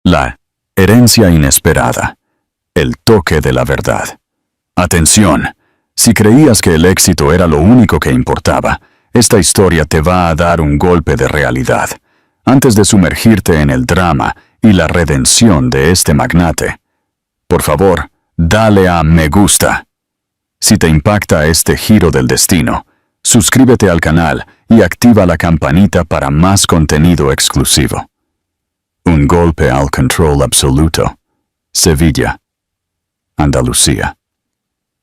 La herencia inesperada. El toque de la verdad. Atención. Si creías que el éxito era lo único que importaba, esta historia te va a dar un golpe de realidad. Antes de sumergirte en el drama y la redención de este magnate, por favor, dale a me gusta. Si te impacta este giro del destino, suscríbete al canal y activa la campanita para más contenido exclusivo. Un golpe al control absoluto. Sevilla, Andalucía.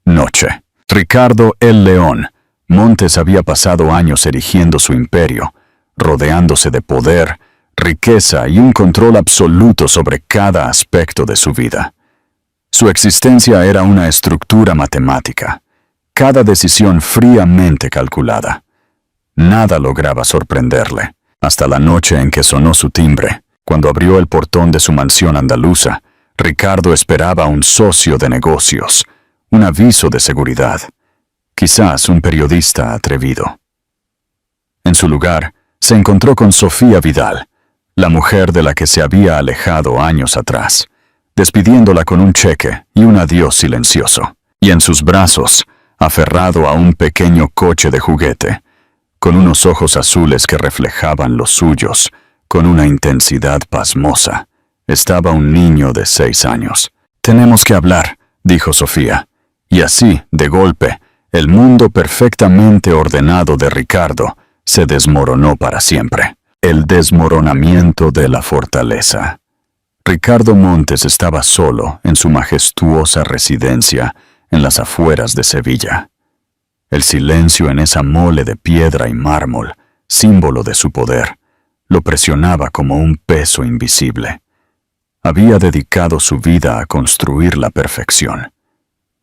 Noche. Ricardo el León. Montes había pasado años erigiendo su imperio, rodeándose de poder, riqueza y un control absoluto sobre cada aspecto de su vida. Su existencia era una estructura matemática, cada decisión fríamente calculada. Nada lograba sorprenderle, hasta la noche en que sonó su timbre. Cuando abrió el portón de su mansión andaluza, Ricardo esperaba un socio de negocios, un aviso de seguridad, quizás un periodista atrevido. En su lugar, se encontró con Sofía Vidal, la mujer de la que se había alejado años atrás, despidiéndola con un cheque y un adiós silencioso, y en sus brazos, aferrado a un pequeño coche de juguete, con unos ojos azules que reflejaban los suyos, con una intensidad pasmosa, estaba un niño de 6 años. «Tenemos que hablar», dijo Sofía, y así, de golpe, el mundo perfectamente ordenado de Ricardo se desmoronó para siempre. El desmoronamiento de la fortaleza. Ricardo Montes estaba solo en su majestuosa residencia en las afueras de Sevilla. El silencio en esa mole de piedra y mármol, símbolo de su poder, lo presionaba como un peso invisible. Había dedicado su vida a construir la perfección.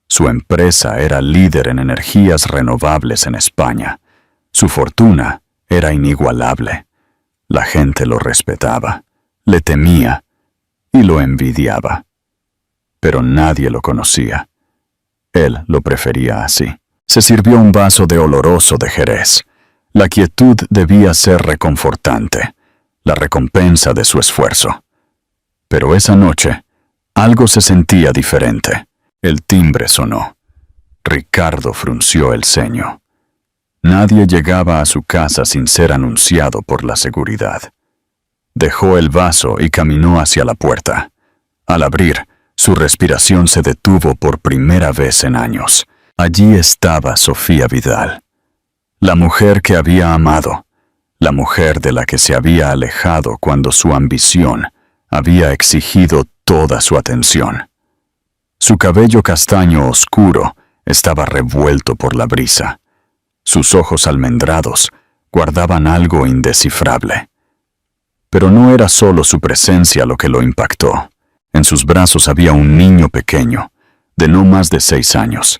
Su empresa era líder en energías renovables en España. Su fortuna era inigualable. La gente lo respetaba, le temía y lo envidiaba. Pero nadie lo conocía. Él lo prefería así. Se sirvió un vaso de oloroso de Jerez. La quietud debía ser reconfortante, la recompensa de su esfuerzo. Pero esa noche, algo se sentía diferente. El timbre sonó. Ricardo frunció el ceño. Nadie llegaba a su casa sin ser anunciado por la seguridad. Dejó el vaso y caminó hacia la puerta. Al abrir, su respiración se detuvo por primera vez en años. Allí estaba Sofía Vidal, la mujer que había amado, la mujer de la que se había alejado cuando su ambición había exigido toda su atención. Su cabello castaño oscuro estaba revuelto por la brisa. Sus ojos almendrados guardaban algo indescifrable. Pero no era solo su presencia lo que lo impactó. En sus brazos había un niño pequeño, de no más de 6 años.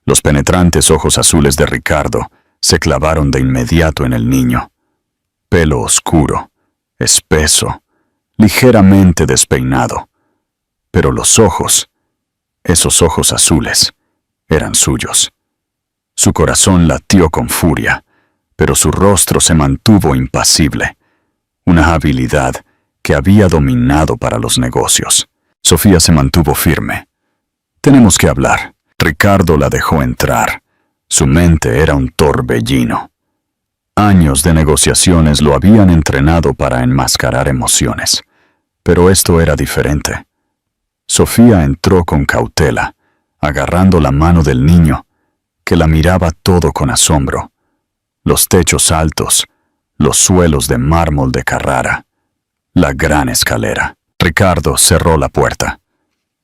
Los penetrantes ojos azules de Ricardo se clavaron de inmediato en el niño. Pelo oscuro, espeso, ligeramente despeinado. Pero los ojos, esos ojos azules, eran suyos. Su corazón latió con furia, pero su rostro se mantuvo impasible. Una habilidad que había dominado para los negocios. Sofía se mantuvo firme. «Tenemos que hablar». Ricardo la dejó entrar. Su mente era un torbellino. Años de negociaciones lo habían entrenado para enmascarar emociones. Pero esto era diferente. Sofía entró con cautela, agarrando la mano del niño, que la miraba todo con asombro. Los techos altos, los suelos de mármol de Carrara, la gran escalera. Ricardo cerró la puerta.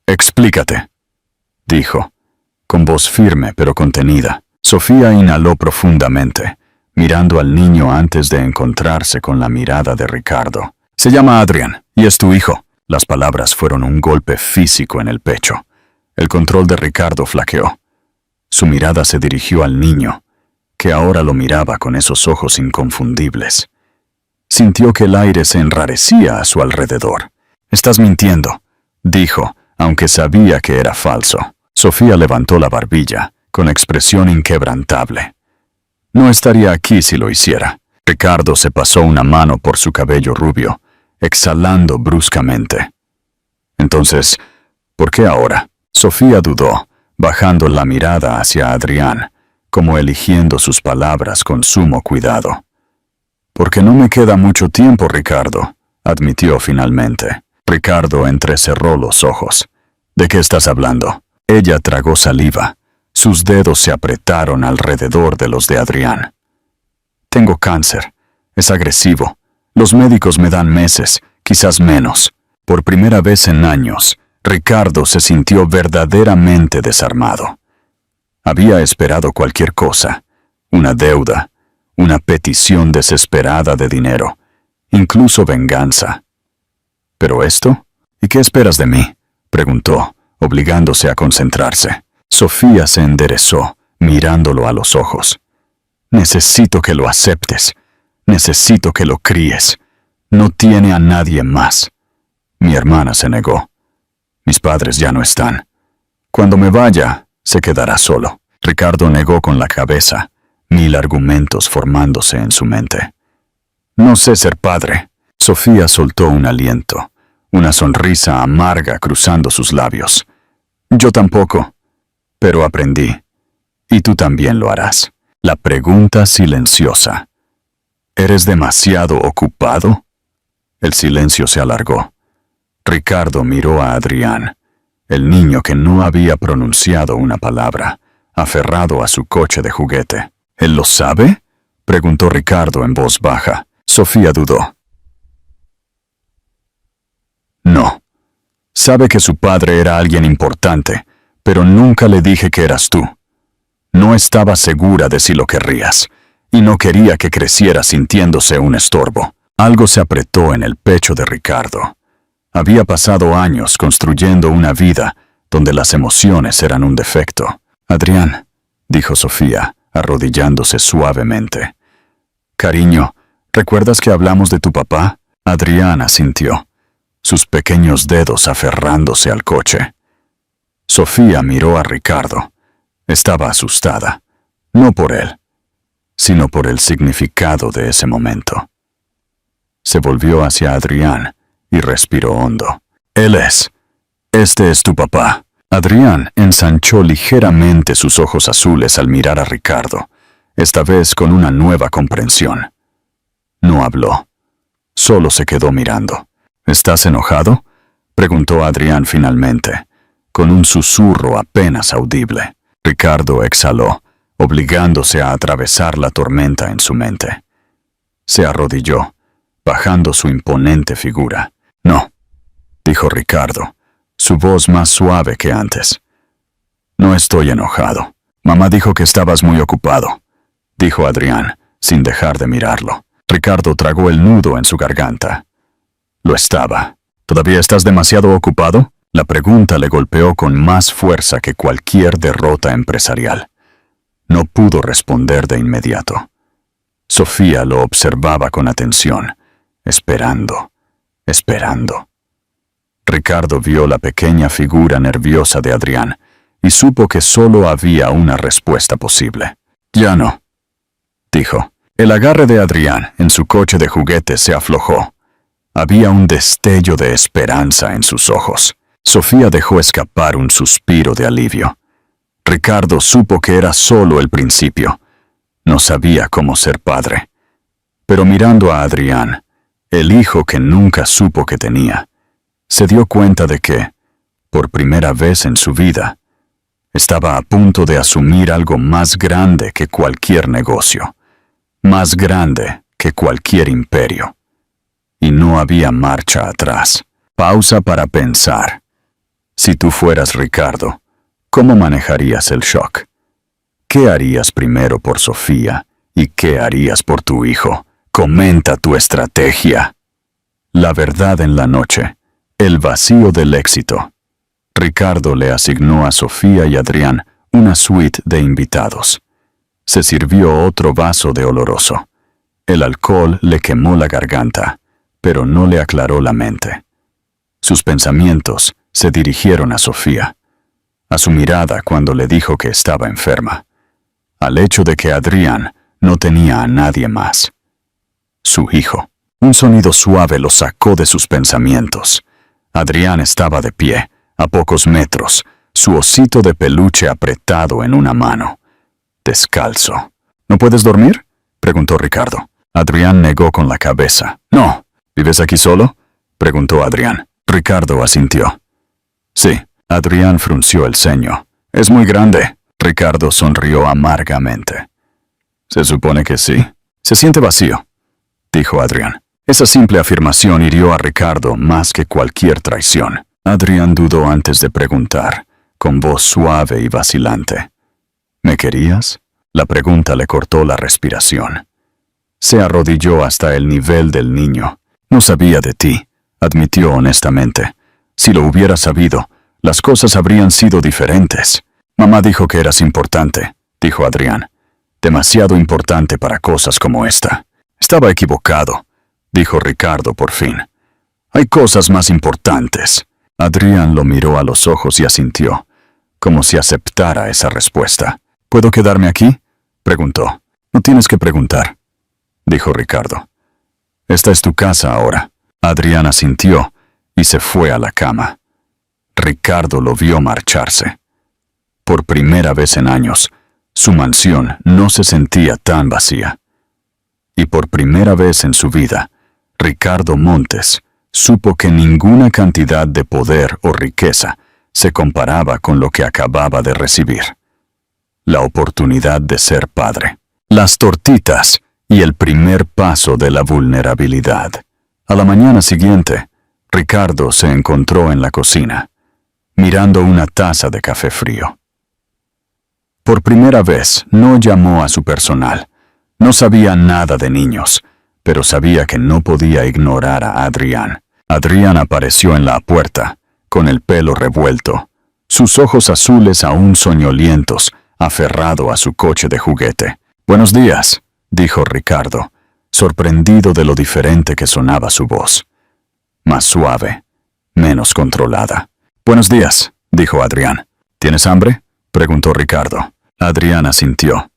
«Explícate», dijo, con voz firme pero contenida. Sofía inhaló profundamente, mirando al niño antes de encontrarse con la mirada de Ricardo. «Se llama Adrián, y es tu hijo». Las palabras fueron un golpe físico en el pecho. El control de Ricardo flaqueó. Su mirada se dirigió al niño, que ahora lo miraba con esos ojos inconfundibles. Sintió que el aire se enrarecía a su alrededor. «Estás mintiendo», dijo, aunque sabía que era falso. Sofía levantó la barbilla, con expresión inquebrantable. «No estaría aquí si lo hiciera». Ricardo se pasó una mano por su cabello rubio, exhalando bruscamente. Entonces, ¿por qué ahora? Sofía dudó, bajando la mirada hacia Adrián, como eligiendo sus palabras con sumo cuidado. «Porque no me queda mucho tiempo, Ricardo», admitió finalmente. Ricardo entrecerró los ojos. «¿De qué estás hablando?» Ella tragó saliva. Sus dedos se apretaron alrededor de los de Adrián. «Tengo cáncer. Es agresivo. Los médicos me dan meses, quizás menos». Por primera vez en años, Ricardo se sintió verdaderamente desarmado. Había esperado cualquier cosa, una deuda, una petición desesperada de dinero, incluso venganza. ¿Pero esto? ¿Y qué esperas de mí?, preguntó, obligándose a concentrarse. Sofía se enderezó, mirándolo a los ojos. «Necesito que lo aceptes. Necesito que lo críes. No tiene a nadie más». Mi hermana se negó. «Mis padres ya no están. Cuando me vaya, se quedará solo». Ricardo negó con la cabeza, 1000 argumentos formándose en su mente. «No sé ser padre». Sofía soltó un aliento, una sonrisa amarga cruzando sus labios. «Yo tampoco, pero aprendí. Y tú también lo harás». La pregunta silenciosa. «¿Eres demasiado ocupado?» El silencio se alargó. Ricardo miró a Adrián, el niño que no había pronunciado una palabra, aferrado a su coche de juguete. «¿Él lo sabe?», preguntó Ricardo en voz baja. Sofía dudó. «No. Sabe que su padre era alguien importante, pero nunca le dije que eras tú. No estaba segura de si lo querrías, y no quería que creciera sintiéndose un estorbo». Algo se apretó en el pecho de Ricardo. Había pasado años construyendo una vida donde las emociones eran un defecto. «Adrián», dijo Sofía, arrodillándose suavemente. «Cariño, ¿recuerdas que hablamos de tu papá?». Adrián asintió, sus pequeños dedos aferrándose al coche. Sofía miró a Ricardo. Estaba asustada, no por él, sino por el significado de ese momento. Se volvió hacia Adrián y respiró hondo. «Este es tu papá». Adrián ensanchó ligeramente sus ojos azules al mirar a Ricardo, esta vez con una nueva comprensión. No habló, solo se quedó mirando. «¿Estás enojado?», preguntó Adrián finalmente, con un susurro apenas audible. Ricardo exhaló, obligándose a atravesar la tormenta en su mente. Se arrodilló, bajando su imponente figura. «No», dijo Ricardo, su voz más suave que antes. «No estoy enojado. Mamá dijo que estabas muy ocupado», dijo Adrián, sin dejar de mirarlo. Ricardo tragó el nudo en su garganta. Lo estaba. «¿Todavía estás demasiado ocupado?». La pregunta le golpeó con más fuerza que cualquier derrota empresarial. No pudo responder de inmediato. Sofía lo observaba con atención, esperando. Ricardo vio la pequeña figura nerviosa de Adrián y supo que solo había una respuesta posible. «Ya no», dijo. El agarre de Adrián en su coche de juguete se aflojó. Había un destello de esperanza en sus ojos. Sofía dejó escapar un suspiro de alivio. Ricardo supo que era solo el principio. No sabía cómo ser padre. Pero mirando a Adrián, el hijo que nunca supo que tenía, se dio cuenta de que, por primera vez en su vida, estaba a punto de asumir algo más grande que cualquier negocio, más grande que cualquier imperio. Y no había marcha atrás. Pausa para pensar. Si tú fueras Ricardo, ¿cómo manejarías el shock? ¿Qué harías primero por Sofía y qué harías por tu hijo? Comenta tu estrategia. La verdad en la noche. El vacío del éxito. Ricardo le asignó a Sofía y Adrián una suite de invitados. Se sirvió otro vaso de oloroso. El alcohol le quemó la garganta, pero no le aclaró la mente. Sus pensamientos se dirigieron a Sofía, a su mirada cuando le dijo que estaba enferma, al hecho de que Adrián no tenía a nadie más. Su hijo. Un sonido suave lo sacó de sus pensamientos. Adrián estaba de pie, a pocos metros, su osito de peluche apretado en una mano. Descalzo. ¿No puedes dormir?, preguntó Ricardo. Adrián negó con la cabeza. No. ¿Vives aquí solo?, preguntó Adrián. Ricardo asintió. Sí. Adrián frunció el ceño. Es muy grande. Ricardo sonrió amargamente. Se supone que sí. Se siente vacío, dijo Adrián. Esa simple afirmación hirió a Ricardo más que cualquier traición. Adrián dudó antes de preguntar, con voz suave y vacilante. ¿Me querías? La pregunta le cortó la respiración. Se arrodilló hasta el nivel del niño. No sabía de ti, admitió honestamente. Si lo hubiera sabido, las cosas habrían sido diferentes. Mamá dijo que eras importante, dijo Adrián. Demasiado importante para cosas como esta. Estaba equivocado, dijo Ricardo por fin. Hay cosas más importantes. Adrián lo miró a los ojos y asintió, como si aceptara esa respuesta. ¿Puedo quedarme aquí?, preguntó. No tienes que preguntar, dijo Ricardo. Esta es tu casa ahora. Adrián asintió y se fue a la cama. Ricardo lo vio marcharse. Por primera vez en años, su mansión no se sentía tan vacía. Y por primera vez en su vida, Ricardo Montes supo que ninguna cantidad de poder o riqueza se comparaba con lo que acababa de recibir. La oportunidad de ser padre, las tortitas y el primer paso de la vulnerabilidad. A la mañana siguiente, Ricardo se encontró en la cocina, mirando una taza de café frío. Por primera vez no llamó a su personal. No sabía nada de niños, pero sabía que no podía ignorar a Adrián. Adrián apareció en la puerta, con el pelo revuelto, sus ojos azules aún soñolientos, aferrado a su coche de juguete. «Buenos días», dijo Ricardo, sorprendido de lo diferente que sonaba su voz. Más suave, menos controlada. «Buenos días», dijo Adrián. «¿Tienes hambre?», preguntó Ricardo. Adrián asintió.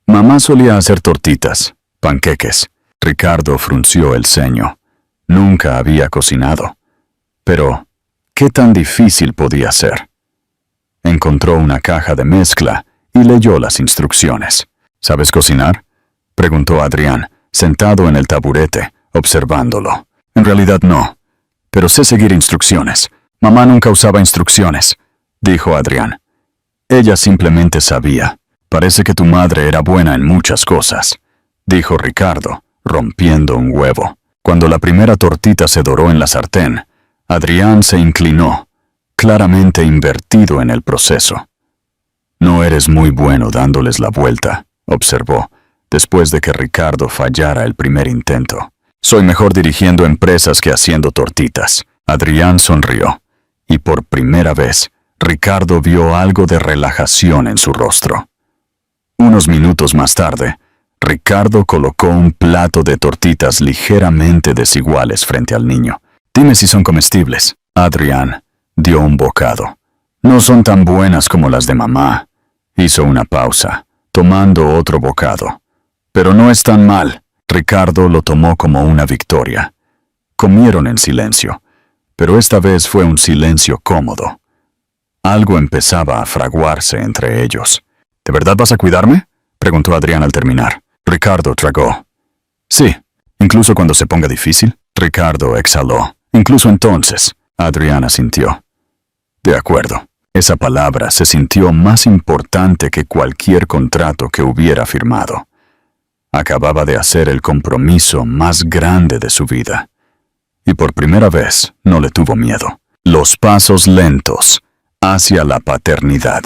Mamá solía hacer tortitas, panqueques. Ricardo frunció el ceño. Nunca había cocinado. Pero, ¿qué tan difícil podía ser? Encontró una caja de mezcla y leyó las instrucciones. ¿Sabes cocinar?, preguntó Adrián, sentado en el taburete, observándolo. En realidad no, pero sé seguir instrucciones. Mamá nunca usaba instrucciones, dijo Adrián. Ella simplemente sabía. Parece que tu madre era buena en muchas cosas, dijo Ricardo, rompiendo un huevo. Cuando la primera tortita se doró en la sartén, Adrián se inclinó, claramente invertido en el proceso. No eres muy bueno dándoles la vuelta, observó, después de que Ricardo fallara el primer intento. Soy mejor dirigiendo empresas que haciendo tortitas. Adrián sonrió, y por primera vez, Ricardo vio algo de relajación en su rostro. Unos minutos más tarde, Ricardo colocó un plato de tortitas ligeramente desiguales frente al niño. «Dime si son comestibles». Adrián dio un bocado. «No son tan buenas como las de mamá». Hizo una pausa, tomando otro bocado. «Pero no es tan mal». Ricardo lo tomó como una victoria. Comieron en silencio, pero esta vez fue un silencio cómodo. Algo empezaba a fraguarse entre ellos. «¿De verdad vas a cuidarme?», preguntó Adrián al terminar. Ricardo tragó. «Sí, incluso cuando se ponga difícil». Ricardo exhaló. «Incluso entonces», Adrián asintió. «De acuerdo». Esa palabra se sintió más importante que cualquier contrato que hubiera firmado. Acababa de hacer el compromiso más grande de su vida. Y por primera vez no le tuvo miedo. Los pasos lentos hacia la paternidad.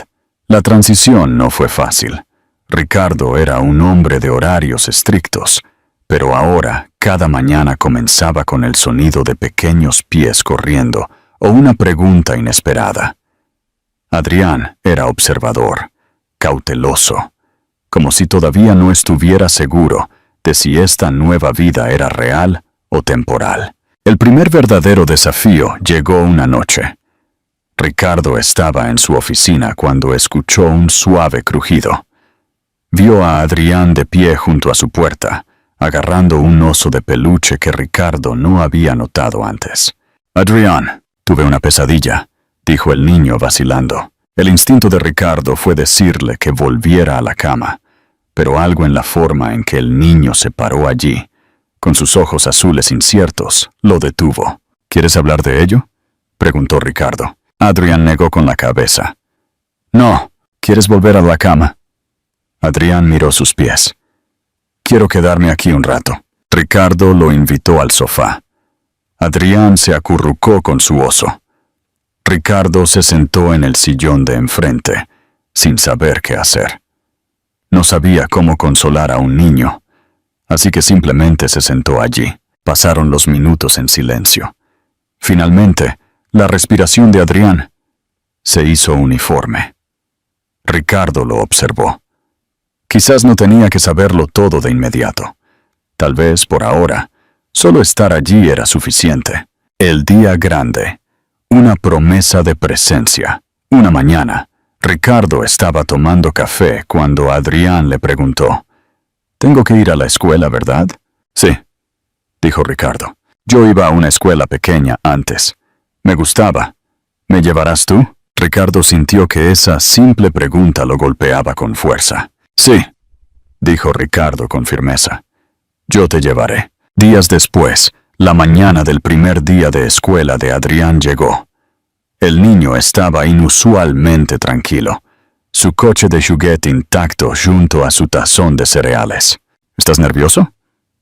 La transición no fue fácil. Ricardo era un hombre de horarios estrictos, pero ahora cada mañana comenzaba con el sonido de pequeños pies corriendo o una pregunta inesperada. Adrián era observador, cauteloso, como si todavía no estuviera seguro de si esta nueva vida era real o temporal. El primer verdadero desafío llegó una noche. Ricardo estaba en su oficina cuando escuchó un suave crujido. Vio a Adrián de pie junto a su puerta, agarrando un oso de peluche que Ricardo no había notado antes. «Adrián, tuve una pesadilla», dijo el niño vacilando. El instinto de Ricardo fue decirle que volviera a la cama, pero algo en la forma en que el niño se paró allí, con sus ojos azules inciertos, lo detuvo. «¿Quieres hablar de ello?», preguntó Ricardo. Adrián negó con la cabeza. «No, ¿quieres volver a la cama?». Adrián miró sus pies. «Quiero quedarme aquí un rato». Ricardo lo invitó al sofá. Adrián se acurrucó con su oso. Ricardo se sentó en el sillón de enfrente, sin saber qué hacer. No sabía cómo consolar a un niño, así que simplemente se sentó allí. Pasaron los minutos en silencio. Finalmente, la respiración de Adrián se hizo uniforme. Ricardo lo observó. Quizás no tenía que saberlo todo de inmediato. Tal vez, por ahora, solo estar allí era suficiente. El día grande. Una promesa de presencia. Una mañana, Ricardo estaba tomando café cuando Adrián le preguntó: «Tengo que ir a la escuela, ¿verdad?». «Sí», dijo Ricardo. «Yo iba a una escuela pequeña antes. Me gustaba. ¿Me llevarás tú?». Ricardo sintió que esa simple pregunta lo golpeaba con fuerza. «Sí», dijo Ricardo con firmeza. «Yo te llevaré». Días después, la mañana del primer día de escuela de Adrián llegó. El niño estaba inusualmente tranquilo, su coche de juguete intacto junto a su tazón de cereales. «¿Estás nervioso?»,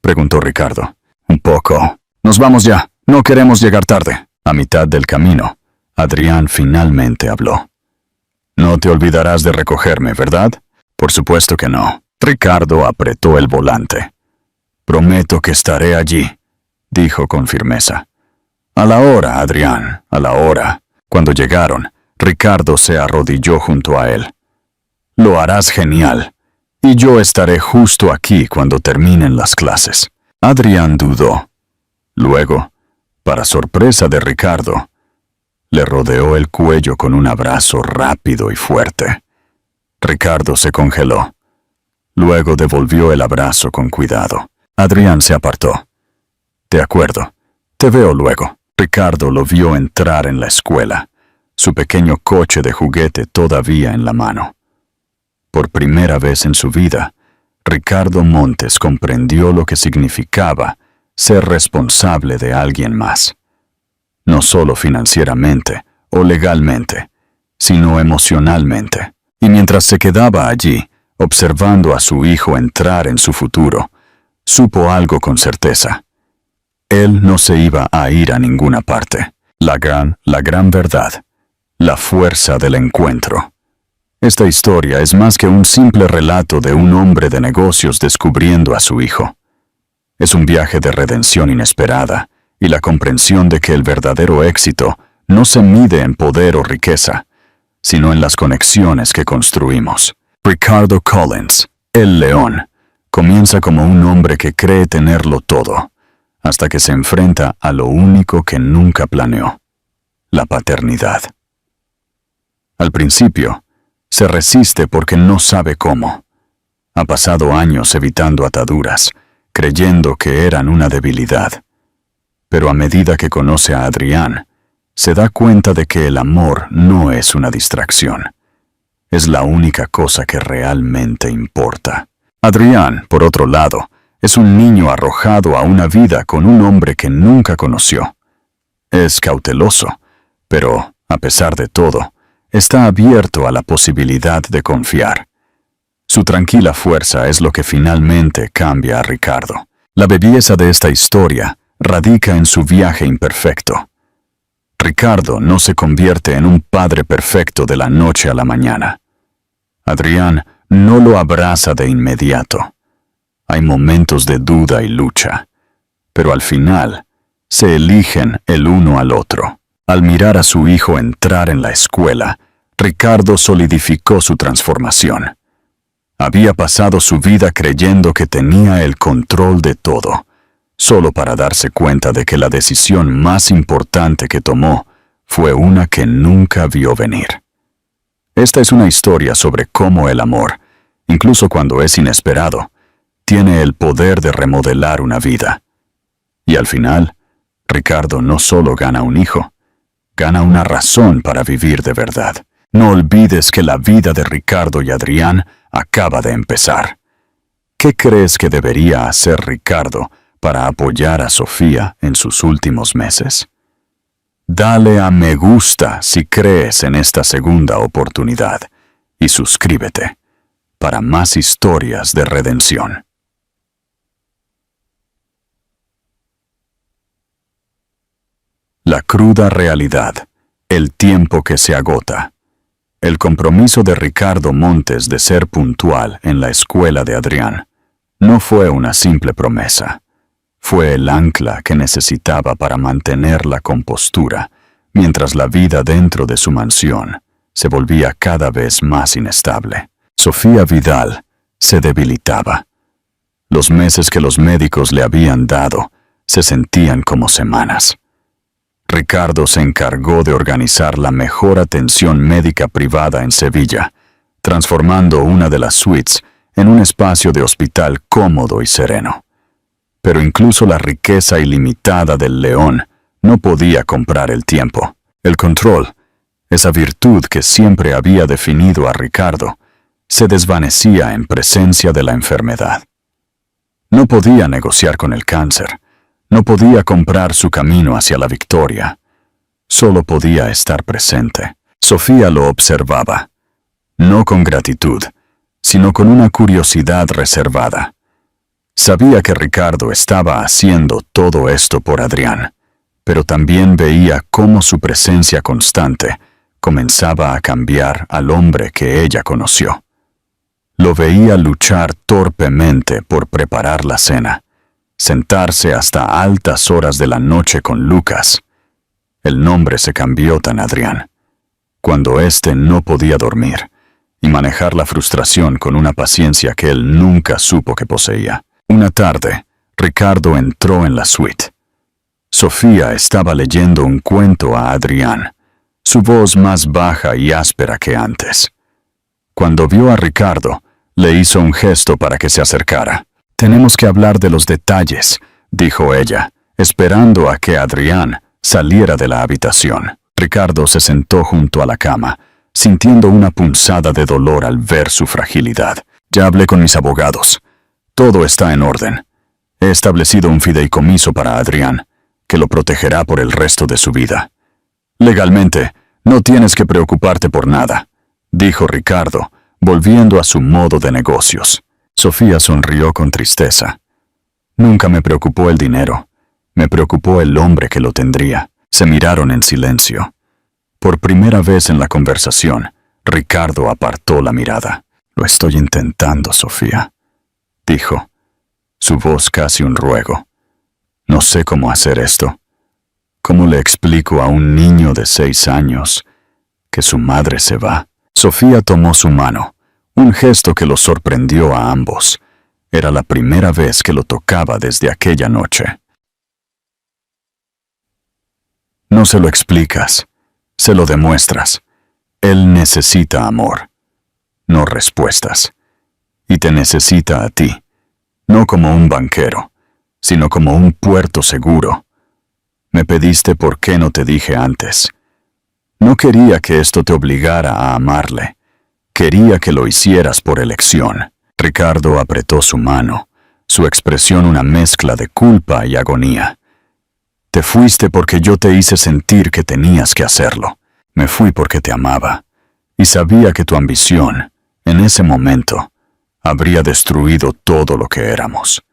preguntó Ricardo. «Un poco. Nos vamos ya. No queremos llegar tarde». A mitad del camino, Adrián finalmente habló. «No te olvidarás de recogerme, ¿verdad?». «Por supuesto que no». Ricardo apretó el volante. «Prometo que estaré allí», dijo con firmeza. «A la hora, Adrián, a la hora». Cuando llegaron, Ricardo se arrodilló junto a él. «Lo harás genial, y yo estaré justo aquí cuando terminen las clases». Adrián dudó. Luego, para sorpresa de Ricardo, le rodeó el cuello con un abrazo rápido y fuerte. Ricardo se congeló. Luego devolvió el abrazo con cuidado. Adrián se apartó. «De acuerdo, te veo luego». Ricardo lo vio entrar en la escuela, su pequeño coche de juguete todavía en la mano. Por primera vez en su vida, Ricardo Montes comprendió lo que significaba ser responsable de alguien más. No solo financieramente o legalmente, sino emocionalmente. Y mientras se quedaba allí, observando a su hijo entrar en su futuro, supo algo con certeza. Él no se iba a ir a ninguna parte. La gran verdad. La fuerza del encuentro. Esta historia es más que un simple relato de un hombre de negocios descubriendo a su hijo. Es un viaje de redención inesperada y la comprensión de que el verdadero éxito no se mide en poder o riqueza, sino en las conexiones que construimos. Ricardo Collins, el león, comienza como un hombre que cree tenerlo todo, hasta que se enfrenta a lo único que nunca planeó: la paternidad. Al principio, se resiste porque no sabe cómo. Ha pasado años evitando ataduras, creyendo que eran una debilidad. Pero a medida que conoce a Adrián, se da cuenta de que el amor no es una distracción. Es la única cosa que realmente importa. Adrián, por otro lado, es un niño arrojado a una vida con un hombre que nunca conoció. Es cauteloso, pero, a pesar de todo, está abierto a la posibilidad de confiar. Su tranquila fuerza es lo que finalmente cambia a Ricardo. La belleza de esta historia radica en su viaje imperfecto. Ricardo no se convierte en un padre perfecto de la noche a la mañana. Adrián no lo abraza de inmediato. Hay momentos de duda y lucha, pero al final se eligen el uno al otro. Al mirar a su hijo entrar en la escuela, Ricardo solidificó su transformación. Había pasado su vida creyendo que tenía el control de todo, solo para darse cuenta de que la decisión más importante que tomó fue una que nunca vio venir. Esta es una historia sobre cómo el amor, incluso cuando es inesperado, tiene el poder de remodelar una vida. Y al final, Ricardo no solo gana un hijo, gana una razón para vivir de verdad. No olvides que la vida de Ricardo y Adrián acaba de empezar. ¿Qué crees que debería hacer Ricardo para apoyar a Sofía en sus últimos meses? Dale a me gusta si crees en esta segunda oportunidad y suscríbete para más historias de redención. La cruda realidad, el tiempo que se agota. El compromiso de Ricardo Montes de ser puntual en la escuela de Adrián no fue una simple promesa. Fue el ancla que necesitaba para mantener la compostura, mientras la vida dentro de su mansión se volvía cada vez más inestable. Sofía Vidal se debilitaba. Los meses que los médicos le habían dado se sentían como semanas. Ricardo se encargó de organizar la mejor atención médica privada en Sevilla, transformando una de las suites en un espacio de hospital cómodo y sereno. Pero incluso la riqueza ilimitada del León no podía comprar el tiempo. El control, esa virtud que siempre había definido a Ricardo, se desvanecía en presencia de la enfermedad. No podía negociar con el cáncer, no podía comprar su camino hacia la victoria. Solo podía estar presente. Sofía lo observaba, no con gratitud, sino con una curiosidad reservada. Sabía que Ricardo estaba haciendo todo esto por Adrián, pero también veía cómo su presencia constante comenzaba a cambiar al hombre que ella conoció. Lo veía luchar torpemente por preparar la cena, sentarse hasta altas horas de la noche con Lucas. El nombre se cambió tan Adrián, cuando éste no podía dormir, y manejar la frustración con una paciencia que él nunca supo que poseía. Una tarde, Ricardo entró en la suite. Sofía estaba leyendo un cuento a Adrián, su voz más baja y áspera que antes. Cuando vio a Ricardo, le hizo un gesto para que se acercara. «Tenemos que hablar de los detalles», dijo ella, esperando a que Adrián saliera de la habitación. Ricardo se sentó junto a la cama, sintiendo una punzada de dolor al ver su fragilidad. «Ya hablé con mis abogados. Todo está en orden. He establecido un fideicomiso para Adrián, que lo protegerá por el resto de su vida. Legalmente, no tienes que preocuparte por nada», dijo Ricardo, volviendo a su modo de negocios. Sofía sonrió con tristeza. «Nunca me preocupó el dinero. Me preocupó el hombre que lo tendría». Se miraron en silencio. Por primera vez en la conversación, Ricardo apartó la mirada. «Lo estoy intentando, Sofía», dijo, su voz casi un ruego. «No sé cómo hacer esto. ¿Cómo le explico a un niño de 6 años que su madre se va?» Sofía tomó su mano, un gesto que los sorprendió a ambos. Era la primera vez que lo tocaba desde aquella noche. «No se lo explicas, se lo demuestras. Él necesita amor, no respuestas. Y te necesita a ti, no como un banquero, sino como un puerto seguro. Me pediste por qué no te dije antes. No quería que esto te obligara a amarle. Quería que lo hicieras por elección». Ricardo apretó su mano, su expresión una mezcla de culpa y agonía. «Te fuiste porque yo te hice sentir que tenías que hacerlo. Me fui porque te amaba, y sabía que tu ambición, en ese momento, habría destruido todo lo que éramos.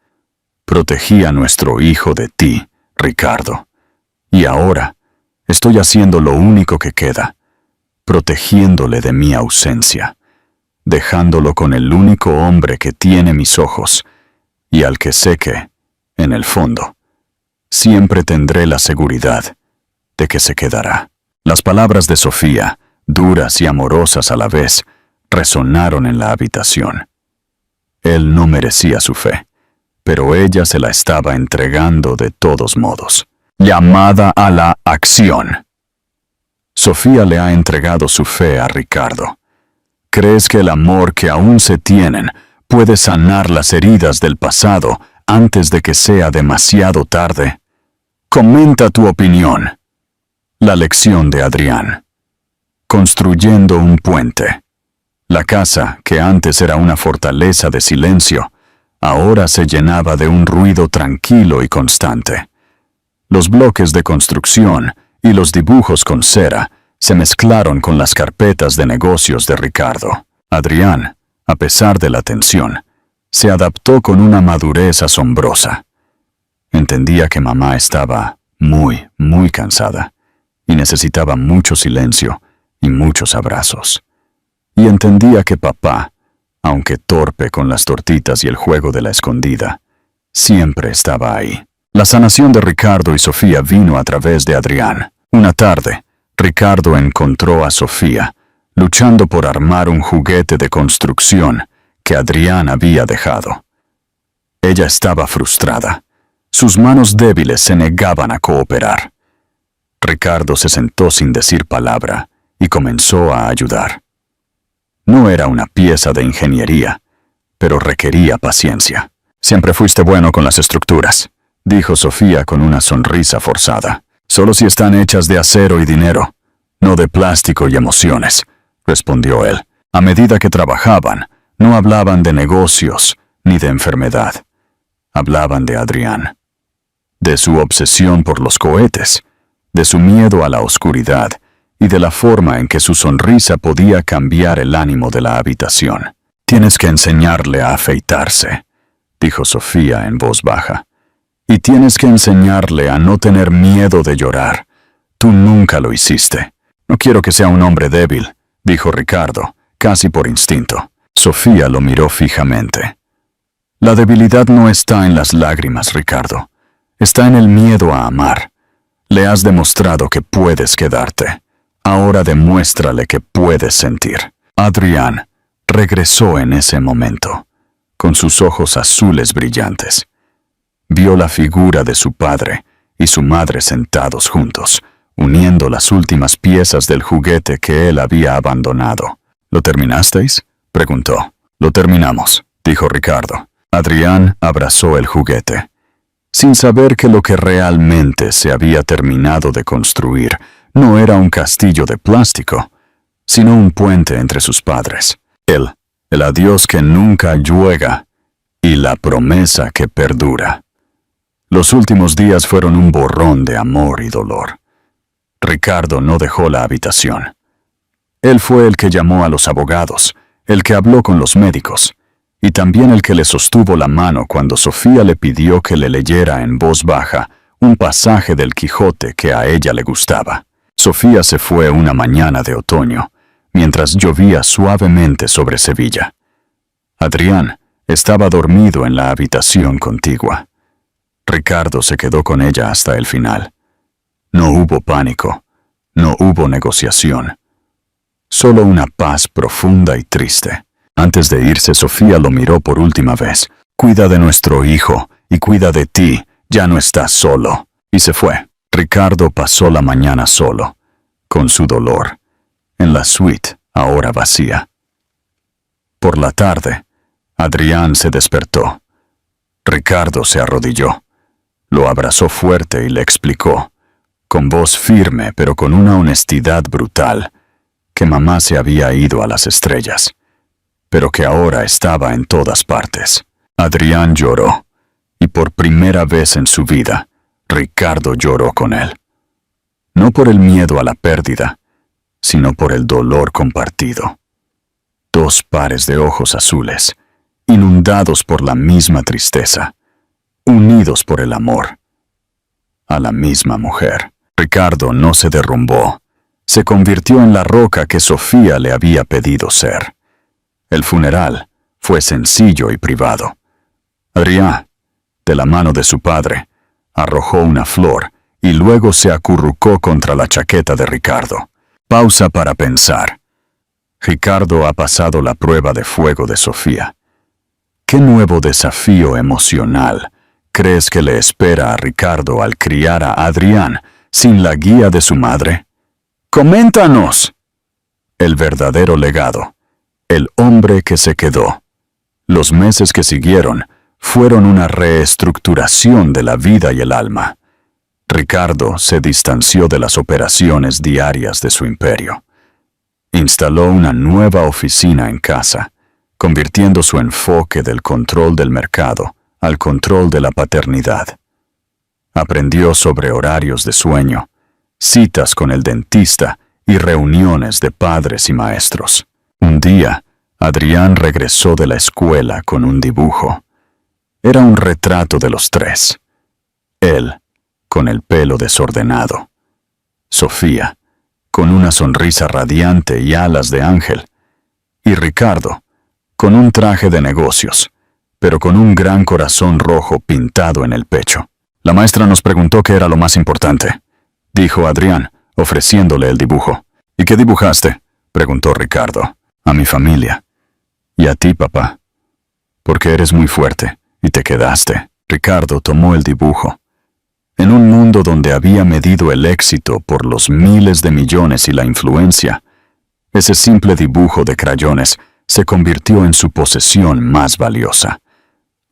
Protegí a nuestro hijo de ti, Ricardo, y ahora estoy haciendo lo único que queda, protegiéndole de mi ausencia, dejándolo con el único hombre que tiene mis ojos y al que sé que, en el fondo, siempre tendré la seguridad de que se quedará». Las palabras de Sofía, duras y amorosas a la vez, resonaron en la habitación. Él no merecía su fe, pero ella se la estaba entregando de todos modos. Llamada a la acción. Sofía le ha entregado su fe a Ricardo. ¿Crees que el amor que aún se tienen puede sanar las heridas del pasado antes de que sea demasiado tarde. Comenta tu opinión. La lección de Adrián. Construyendo un puente. La casa, que antes era una fortaleza de silencio, ahora se llenaba de un ruido tranquilo y constante. Los bloques de construcción y los dibujos con cera se mezclaron con las carpetas de negocios de Ricardo. Adrián, a pesar de la tensión, se adaptó con una madurez asombrosa. Entendía que mamá estaba muy cansada y necesitaba mucho silencio y muchos abrazos. Y entendía que papá, aunque torpe con las tortitas y el juego de la escondida, siempre estaba ahí. La sanación de Ricardo y Sofía vino a través de Adrián. Una tarde, Ricardo encontró a Sofía luchando por armar un juguete de construcción que Adrián había dejado. Ella estaba frustrada. Sus manos débiles se negaban a cooperar. Ricardo se sentó sin decir palabra y comenzó a ayudar. No era una pieza de ingeniería, pero requería paciencia. Siempre fuiste bueno con las estructuras, dijo Sofía con una sonrisa forzada. Solo si están hechas de acero y dinero, no de plástico y emociones, respondió él. A medida que trabajaban, no hablaban de negocios ni de enfermedad. Hablaban de Adrián, de su obsesión por los cohetes, de su miedo a la oscuridad y de la forma en que su sonrisa podía cambiar el ánimo de la habitación. Tienes que enseñarle a afeitarse, dijo Sofía en voz baja. Y tienes que enseñarle a no tener miedo de llorar. Tú nunca lo hiciste. No quiero que sea un hombre débil, dijo Ricardo, casi por instinto. Sofía lo miró fijamente. La debilidad no está en las lágrimas, Ricardo. Está en el miedo a amar. Le has demostrado que puedes quedarte. Ahora demuéstrale que puedes sentir. Adrián regresó en ese momento, con sus ojos azules brillantes. Vio la figura de su padre y su madre sentados juntos, uniendo las últimas piezas del juguete que él había abandonado. ¿Lo terminasteis?, preguntó. Lo terminamos, dijo Ricardo. Adrián abrazó el juguete, sin saber que lo que realmente se había terminado de construir no era un castillo de plástico, sino un puente entre sus padres. El adiós que nunca lluega y la promesa que perdura. Los últimos días fueron un borrón de amor y dolor. Ricardo no dejó la habitación. Él fue el que llamó a los abogados, el que habló con los médicos, y también el que le sostuvo la mano cuando Sofía le pidió que le leyera en voz baja un pasaje del Quijote que a ella le gustaba. Sofía se fue una mañana de otoño, mientras llovía suavemente sobre Sevilla. Adrián estaba dormido en la habitación contigua. Ricardo se quedó con ella hasta el final. No hubo pánico, no hubo negociación. Solo una paz profunda y triste. Antes de irse, Sofía lo miró por última vez. Cuida de nuestro hijo y cuida de ti, ya no estás solo. Y se fue. Ricardo pasó la mañana solo, con su dolor, en la suite, ahora vacía. Por la tarde, Adrián se despertó. Ricardo se arrodilló. Lo abrazó fuerte y le explicó, con voz firme pero con una honestidad brutal, que mamá se había ido a las estrellas, pero que ahora estaba en todas partes. Adrián lloró, y por primera vez en su vida, Ricardo lloró con él. No por el miedo a la pérdida, sino por el dolor compartido. Dos pares de ojos azules, inundados por la misma tristeza, unidos por el amor. A la misma mujer. Ricardo no se derrumbó. Se convirtió en la roca que Sofía le había pedido ser. El funeral fue sencillo y privado. Adrián, de la mano de su padre, arrojó una flor y luego se acurrucó contra la chaqueta de Ricardo. Pausa para pensar. Ricardo ha pasado la prueba de fuego de Sofía. ¿Qué nuevo desafío emocional crees que le espera a Ricardo al criar a Adrián sin la guía de su madre? ¡Coméntanos! El verdadero legado. El hombre que se quedó. Los meses que siguieron fueron una reestructuración de la vida y el alma. Ricardo se distanció de las operaciones diarias de su imperio. Instaló una nueva oficina en casa, convirtiendo su enfoque del control del mercado al control de la paternidad. Aprendió sobre horarios de sueño, citas con el dentista y reuniones de padres y maestros. Un día, Adrián regresó de la escuela con un dibujo. Era un retrato de los tres. Él, con el pelo desordenado. Sofía, con una sonrisa radiante y alas de ángel. Y Ricardo, con un traje de negocios, pero con un gran corazón rojo pintado en el pecho. La maestra nos preguntó qué era lo más importante, dijo Adrián, ofreciéndole el dibujo. ¿Y qué dibujaste?, preguntó Ricardo. A mi familia. Y a ti, papá. Porque eres muy fuerte, y te quedaste. Ricardo tomó el dibujo. En un mundo donde había medido el éxito por los miles de millones y la influencia, ese simple dibujo de crayones se convirtió en su posesión más valiosa.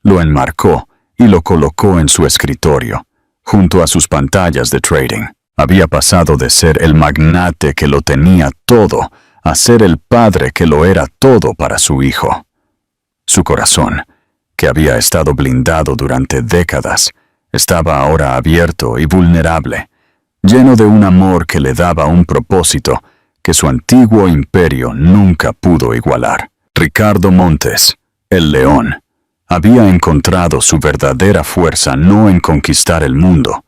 Lo enmarcó y lo colocó en su escritorio, junto a sus pantallas de trading. Había pasado de ser el magnate que lo tenía todo a ser el padre que lo era todo para su hijo. Su corazón, que había estado blindado durante décadas, estaba ahora abierto y vulnerable, lleno de un amor que le daba un propósito que su antiguo imperio nunca pudo igualar. Ricardo Montes, el león, había encontrado su verdadera fuerza no en conquistar el mundo,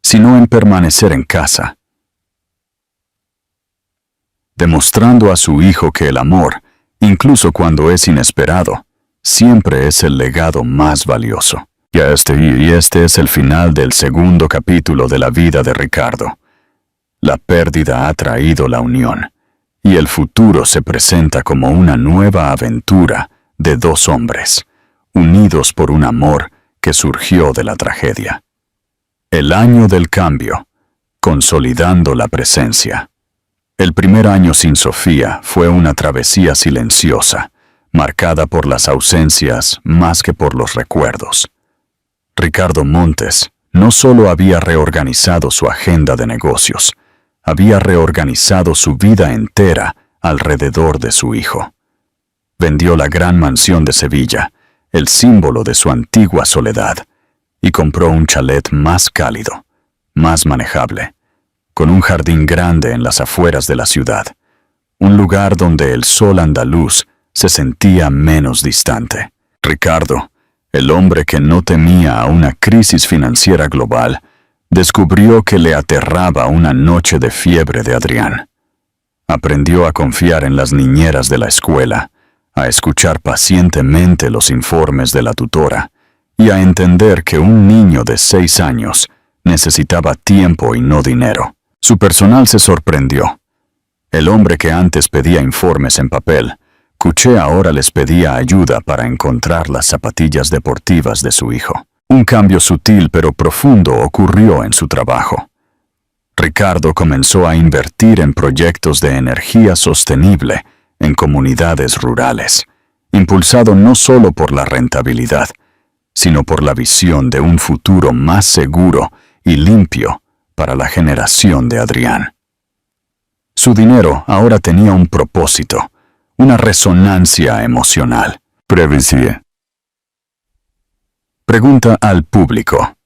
sino en permanecer en casa, demostrando a su hijo que el amor, incluso cuando es inesperado, siempre es el legado más valioso. Y este es el final del segundo capítulo de la vida de Ricardo. La pérdida ha traído la unión, y el futuro se presenta como una nueva aventura de dos hombres, unidos por un amor que surgió de la tragedia. El año del cambio, consolidando la presencia. El primer año sin Sofía fue una travesía silenciosa, marcada por las ausencias más que por los recuerdos. Ricardo Montes no solo había reorganizado su agenda de negocios, había reorganizado su vida entera alrededor de su hijo. Vendió la gran mansión de Sevilla, el símbolo de su antigua soledad, y compró un chalet más cálido, más manejable, con un jardín grande en las afueras de la ciudad, un lugar donde el sol andaluz se sentía menos distante. Ricardo, el hombre que no temía a una crisis financiera global, descubrió que le aterraba una noche de fiebre de Adrián. Aprendió a confiar en las niñeras de la escuela, a escuchar pacientemente los informes de la tutora y a entender que un niño de 6 años necesitaba tiempo y no dinero. Su personal se sorprendió. El hombre que antes pedía informes en papel, Cuché ahora les pedía ayuda para encontrar las zapatillas deportivas de su hijo. Un cambio sutil pero profundo ocurrió en su trabajo. Ricardo comenzó a invertir en proyectos de energía sostenible en comunidades rurales, impulsado no solo por la rentabilidad, sino por la visión de un futuro más seguro y limpio para la generación de Adrián. Su dinero ahora tenía un propósito, una resonancia emocional. Previsie. Pregunta al público.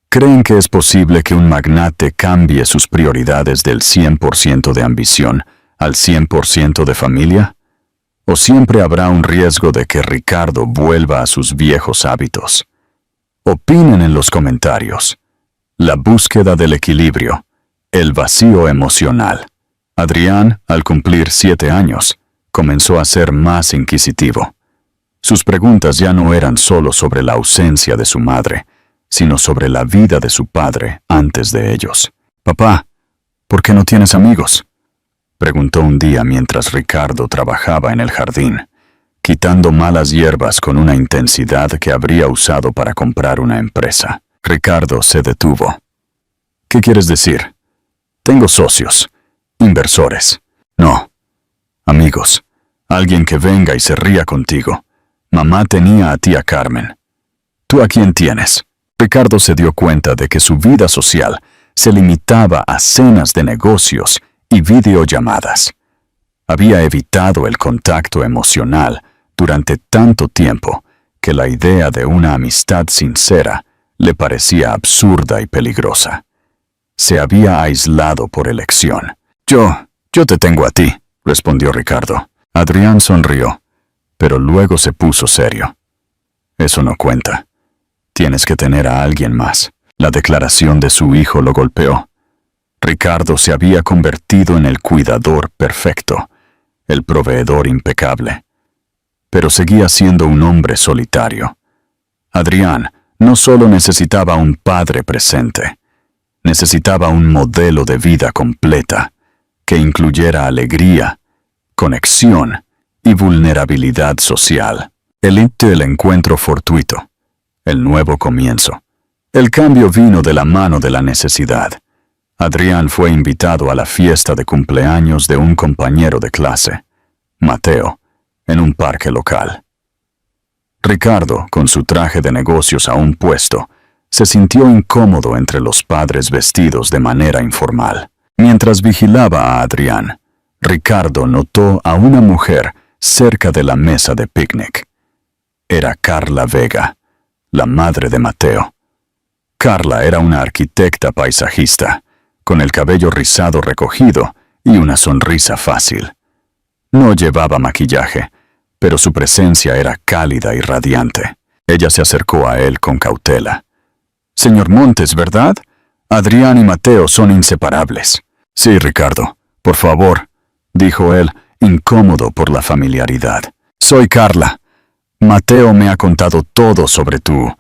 ¿Creen que es posible que un magnate cambie sus prioridades del 100% de ambición al 100% de familia? ¿O siempre habrá un riesgo de que Ricardo vuelva a sus viejos hábitos? Opinen en los comentarios. La búsqueda del equilibrio. El vacío emocional. Adrián, al cumplir 7 años, comenzó a ser más inquisitivo. Sus preguntas ya no eran solo sobre la ausencia de su madre, sino sobre la vida de su padre antes de ellos. «Papá, ¿por qué no tienes amigos?», preguntó un día mientras Ricardo trabajaba en el jardín, quitando malas hierbas con una intensidad que habría usado para comprar una empresa. Ricardo se detuvo. «¿Qué quieres decir?». «Tengo socios, inversores». «No, amigos, alguien que venga y se ría contigo. Mamá tenía a tía Carmen. ¿Tú a quién tienes? Ricardo se dio cuenta de que su vida social se limitaba a cenas de negocios y videollamadas. Había evitado el contacto emocional durante tanto tiempo que la idea de una amistad sincera le parecía absurda y peligrosa. Se había aislado por elección. Yo te tengo a ti, respondió Ricardo. Adrián sonrió, pero luego se puso serio. Eso no cuenta. Tienes que tener a alguien más. La declaración de su hijo lo golpeó. Ricardo se había convertido en el cuidador perfecto, el proveedor impecable. Pero seguía siendo un hombre solitario. Adrián no solo necesitaba un padre presente, necesitaba un modelo de vida completa, que incluyera alegría, conexión y vulnerabilidad social. El hito del encuentro fortuito, el nuevo comienzo. El cambio vino de la mano de la necesidad. Adrián fue invitado a la fiesta de cumpleaños de un compañero de clase, Mateo, en un parque local. Ricardo, con su traje de negocios aún puesto, se sintió incómodo entre los padres vestidos de manera informal. Mientras vigilaba a Adrián, Ricardo notó a una mujer cerca de la mesa de picnic. Era Carla Vega, la madre de Mateo. Carla era una arquitecta paisajista, con el cabello rizado recogido y una sonrisa fácil. No llevaba maquillaje, pero su presencia era cálida y radiante. Ella se acercó a él con cautela. «Señor Montes, ¿verdad? Adrián y Mateo son inseparables». «Sí, Ricardo, por favor», dijo él, incómodo por la familiaridad. «Soy Carla. Mateo me ha contado todo sobre tu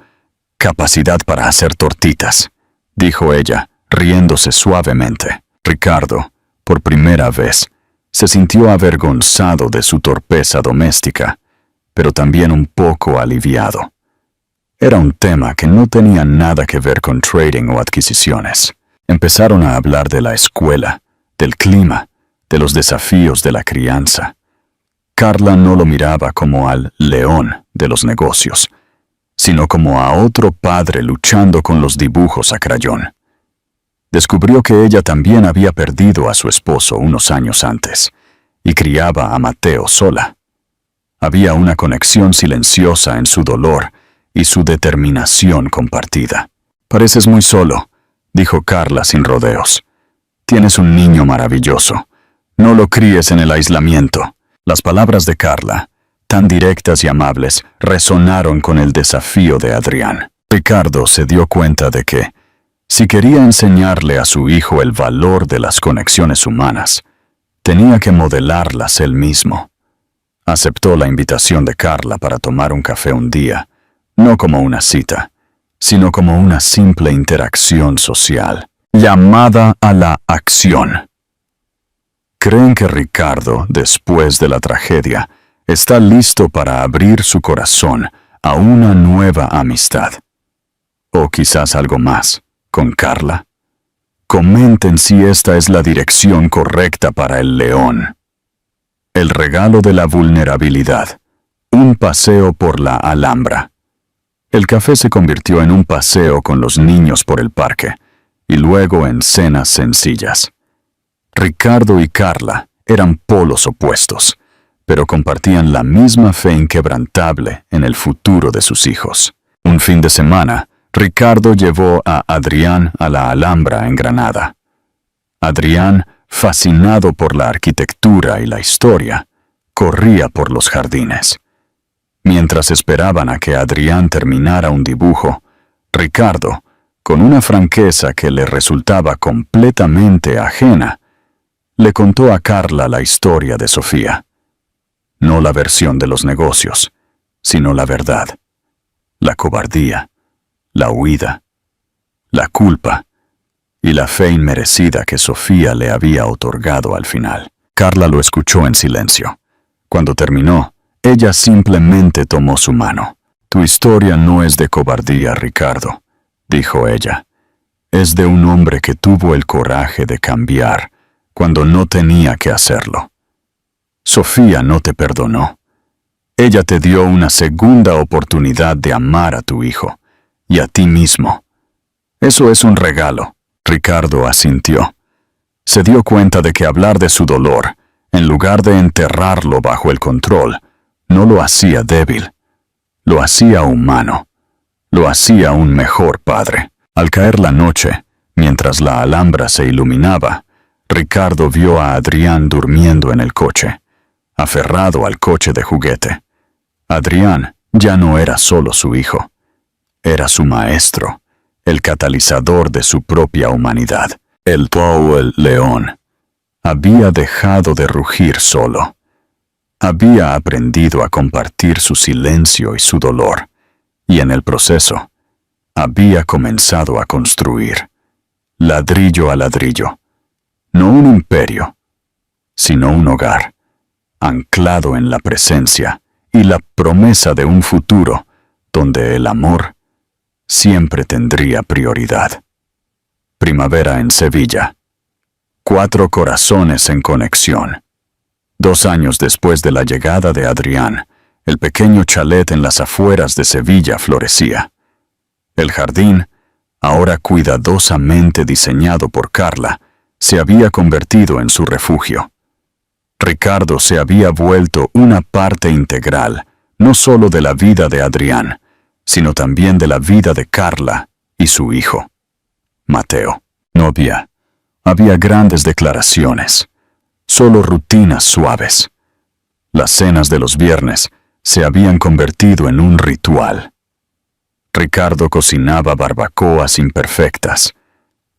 capacidad para hacer tortitas», dijo ella, riéndose suavemente. Ricardo, por primera vez, se sintió avergonzado de su torpeza doméstica, pero también un poco aliviado. Era un tema que no tenía nada que ver con trading o adquisiciones. Empezaron a hablar de la escuela, del clima, de los desafíos de la crianza. Carla no lo miraba como al león de los negocios, sino como a otro padre luchando con los dibujos a crayón. Descubrió que ella también había perdido a su esposo unos años antes y criaba a Mateo sola. Había una conexión silenciosa en su dolor y su determinación compartida. «Pareces muy solo», dijo Carla sin rodeos. «Tienes un niño maravilloso. No lo críes en el aislamiento». Las palabras de Carla, tan directas y amables, resonaron con el desafío de Adrián. Ricardo se dio cuenta de que, si quería enseñarle a su hijo el valor de las conexiones humanas, tenía que modelarlas él mismo. Aceptó la invitación de Carla para tomar un café un día, no como una cita, sino como una simple interacción social, llamada a la acción. ¿Creen que Ricardo, después de la tragedia, está listo para abrir su corazón a una nueva amistad? O quizás algo más, con Carla. Comenten si esta es la dirección correcta para el león. El regalo de la vulnerabilidad. Un paseo por la Alhambra. El café se convirtió en un paseo con los niños por el parque, y luego en cenas sencillas. Ricardo y Carla eran polos opuestos, pero compartían la misma fe inquebrantable en el futuro de sus hijos. Un fin de semana, Ricardo llevó a Adrián a la Alhambra en Granada. Adrián, fascinado por la arquitectura y la historia, corría por los jardines. Mientras esperaban a que Adrián terminara un dibujo, Ricardo, con una franqueza que le resultaba completamente ajena, le contó a Carla la historia de Sofía. No la versión de los negocios, sino la verdad, la cobardía, la huida, la culpa y la fe inmerecida que Sofía le había otorgado al final. Carla lo escuchó en silencio. Cuando terminó, ella simplemente tomó su mano. «Tu historia no es de cobardía, Ricardo», dijo ella. «Es de un hombre que tuvo el coraje de cambiar cuando no tenía que hacerlo. Sofía no te perdonó. Ella te dio una segunda oportunidad de amar a tu hijo y a ti mismo. Eso es un regalo. Ricardo asintió. Se dio cuenta de que hablar de su dolor, en lugar de enterrarlo bajo el control, no lo hacía débil. Lo hacía humano. Lo hacía un mejor padre. Al caer la noche, mientras la alhambra se iluminaba, Ricardo vio a Adrián durmiendo en el coche, aferrado al coche de juguete. Adrián ya no era solo su hijo. Era su maestro, el catalizador de su propia humanidad. El león había dejado de rugir solo. Había aprendido a compartir su silencio y su dolor, y en el proceso, había comenzado a construir, ladrillo a ladrillo, no un imperio, sino un hogar, anclado en la presencia y la promesa de un futuro donde el amor siempre tendría prioridad. Primavera en Sevilla. 4 corazones en conexión. 2 años después de la llegada de Adrián, el pequeño chalet en las afueras de Sevilla florecía. El jardín, ahora cuidadosamente diseñado por Carla, se había convertido en su refugio. Ricardo se había vuelto una parte integral, no solo de la vida de Adrián, sino también de la vida de Carla y su hijo, Mateo. No había grandes declaraciones, solo rutinas suaves. Las cenas de los viernes se habían convertido en un ritual. Ricardo cocinaba barbacoas imperfectas.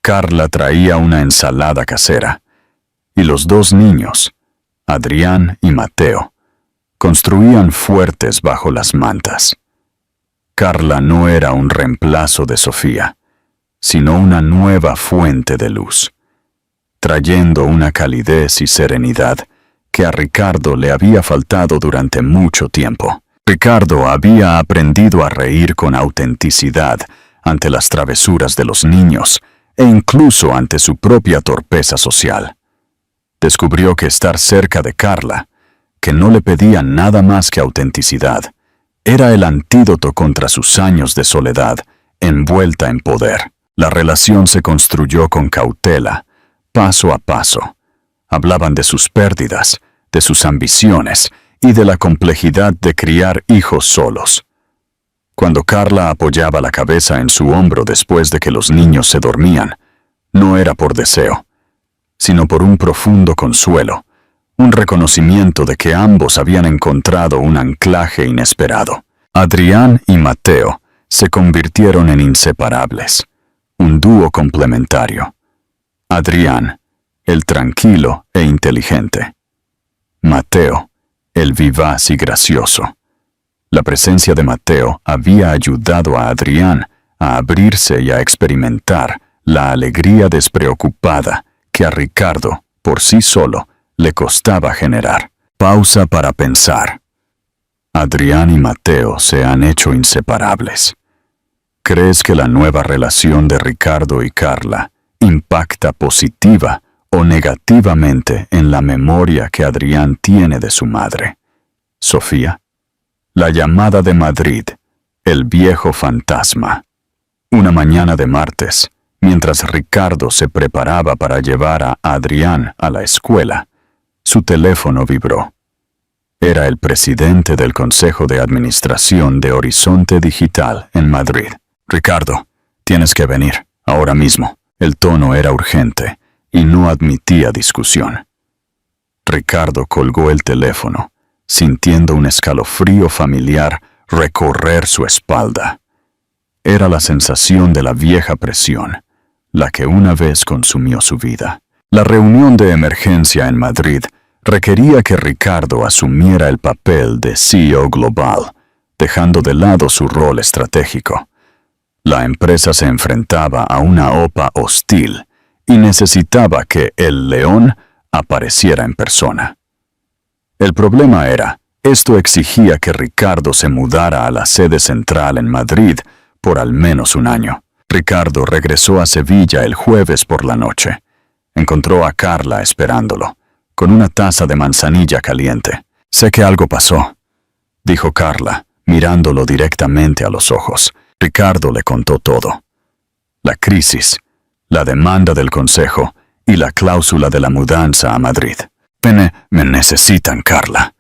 Carla traía una ensalada casera. Y los 2 niños, Adrián y Mateo, construían fuertes bajo las mantas. Carla no era un reemplazo de Sofía, sino una nueva fuente de luz, trayendo una calidez y serenidad que a Ricardo le había faltado durante mucho tiempo. Ricardo había aprendido a reír con autenticidad ante las travesuras de los niños e incluso ante su propia torpeza social. Descubrió que estar cerca de Carla, que no le pedía nada más que autenticidad, era el antídoto contra sus años de soledad, envuelta en poder. La relación se construyó con cautela, paso a paso. Hablaban de sus pérdidas, de sus ambiciones y de la complejidad de criar hijos solos. Cuando Carla apoyaba la cabeza en su hombro después de que los niños se dormían, no era por deseo, sino por un profundo consuelo, un reconocimiento de que ambos habían encontrado un anclaje inesperado. Adrián y Mateo se convirtieron en inseparables, un dúo complementario. Adrián, el tranquilo e inteligente. Mateo, el vivaz y gracioso. La presencia de Mateo había ayudado a Adrián a abrirse y a experimentar la alegría despreocupada que a Ricardo, por sí solo, le costaba generar. Pausa para pensar. Adrián y Mateo se han hecho inseparables. ¿Crees que la nueva relación de Ricardo y Carla impacta positiva o negativamente en la memoria que Adrián tiene de su madre, Sofía? La llamada de Madrid, el viejo fantasma. Una mañana de martes, mientras Ricardo se preparaba para llevar a Adrián a la escuela, su teléfono vibró. Era el presidente del Consejo de Administración de Horizonte Digital en Madrid. Ricardo, tienes que venir, ahora mismo. El tono era urgente y no admitía discusión. Ricardo colgó el teléfono, sintiendo un escalofrío familiar recorrer su espalda. Era la sensación de la vieja presión, la que una vez consumió su vida. La reunión de emergencia en Madrid requería que Ricardo asumiera el papel de CEO global, dejando de lado su rol estratégico. La empresa se enfrentaba a una OPA hostil y necesitaba que el león apareciera en persona. El problema era, esto exigía que Ricardo se mudara a la sede central en Madrid por al menos un año. Ricardo regresó a Sevilla el jueves por la noche. Encontró a Carla esperándolo, con una taza de manzanilla caliente. Sé que algo pasó. dijo Carla, mirándolo directamente a los ojos. Ricardo le contó todo. La crisis, la demanda del consejo y la cláusula de la mudanza a Madrid. Me necesitan, Carla.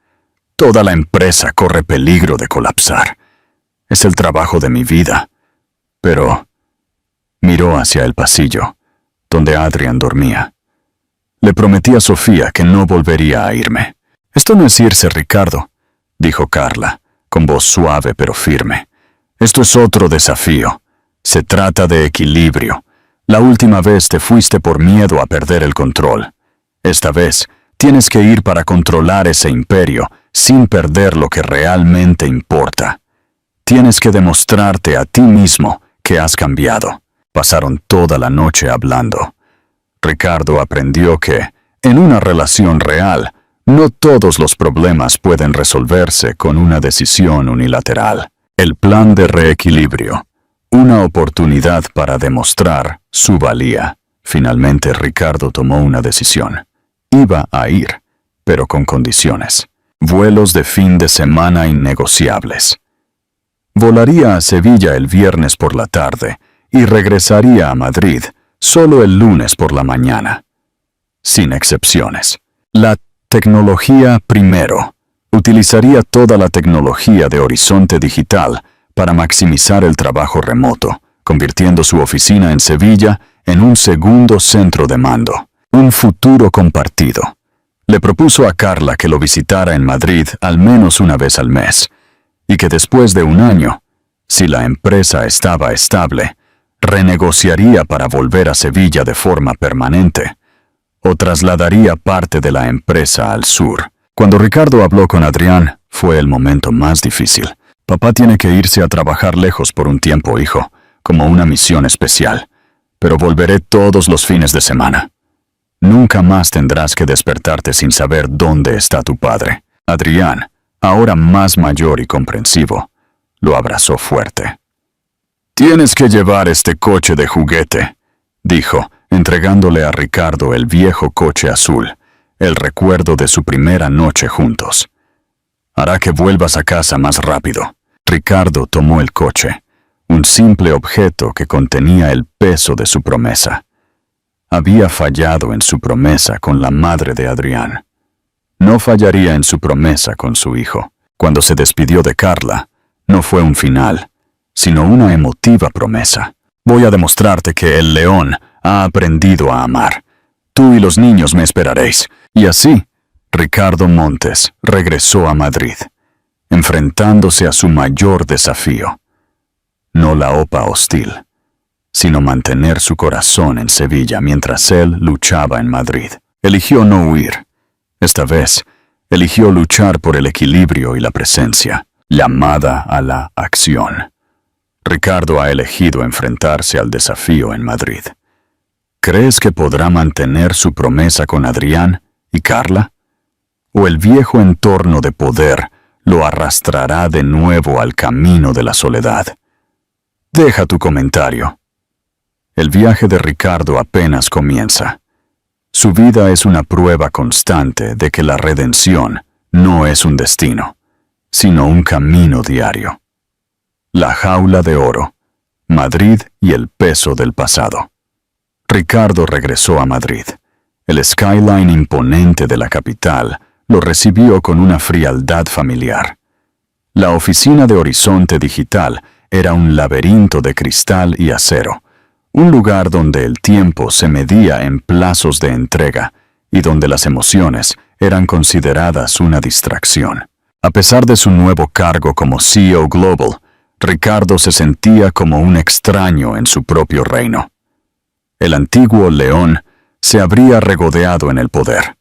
Toda la empresa corre peligro de colapsar. Es el trabajo de mi vida. Pero miró hacia el pasillo, donde Adrián dormía. Le prometí a Sofía que no volvería a irme. Esto no es irse, Ricardo, dijo Carla, con voz suave pero firme. Esto es otro desafío. Se trata de equilibrio. La última vez te fuiste por miedo a perder el control. Esta vez tienes que ir para controlar ese imperio sin perder lo que realmente importa. Tienes que demostrarte a ti mismo que has cambiado. Pasaron toda la noche hablando. Ricardo aprendió que, en una relación real, no todos los problemas pueden resolverse con una decisión unilateral. El plan de reequilibrio, una oportunidad para demostrar su valía. Finalmente Ricardo tomó una decisión. Iba a ir, pero con condiciones. Vuelos de fin de semana innegociables. Volaría a Sevilla el viernes por la tarde y regresaría a Madrid solo el lunes por la mañana. Sin excepciones. La tecnología primero. Utilizaría toda la tecnología de Horizonte Digital para maximizar el trabajo remoto, convirtiendo su oficina en Sevilla en un segundo centro de mando. Un futuro compartido. Le propuso a Carla que lo visitara en Madrid al menos una vez al mes, y que después de un año, si la empresa estaba estable, renegociaría para volver a Sevilla de forma permanente, o trasladaría parte de la empresa al sur. Cuando Ricardo habló con Adrián, fue el momento más difícil. Papá tiene que irse a trabajar lejos por un tiempo, hijo, como una misión especial, pero volveré todos los fines de semana. Nunca más tendrás que despertarte sin saber dónde está tu padre. Adrián, ahora más mayor y comprensivo, lo abrazó fuerte. Tienes que llevar este coche de juguete, dijo, entregándole a Ricardo el viejo coche azul, el recuerdo de su primera noche juntos. Hará que vuelvas a casa más rápido. Ricardo tomó el coche, un simple objeto que contenía el peso de su promesa. Había fallado en su promesa con la madre de Adrián. No fallaría en su promesa con su hijo. Cuando se despidió de Carla, no fue un final, sino una emotiva promesa. Voy a demostrarte que el león ha aprendido a amar. Tú y los niños me esperaréis. Y así, Ricardo Montes regresó a Madrid, enfrentándose a su mayor desafío. No la OPA hostil, sino mantener su corazón en Sevilla mientras él luchaba en Madrid. Eligió no huir. Esta vez, eligió luchar por el equilibrio y la presencia, llamada a la acción. Ricardo ha elegido enfrentarse al desafío en Madrid. ¿Crees que podrá mantener su promesa con Adrián y Carla? ¿O el viejo entorno de poder lo arrastrará de nuevo al camino de la soledad? Deja tu comentario. El viaje de Ricardo apenas comienza. Su vida es una prueba constante de que la redención no es un destino, sino un camino diario. La jaula de oro, Madrid y el peso del pasado. Ricardo regresó a Madrid. El skyline imponente de la capital lo recibió con una frialdad familiar. La oficina de Horizonte Digital era un laberinto de cristal y acero, un lugar donde el tiempo se medía en plazos de entrega y donde las emociones eran consideradas una distracción. A pesar de su nuevo cargo como CEO Global, Ricardo se sentía como un extraño en su propio reino. El antiguo león se habría regodeado en el poder.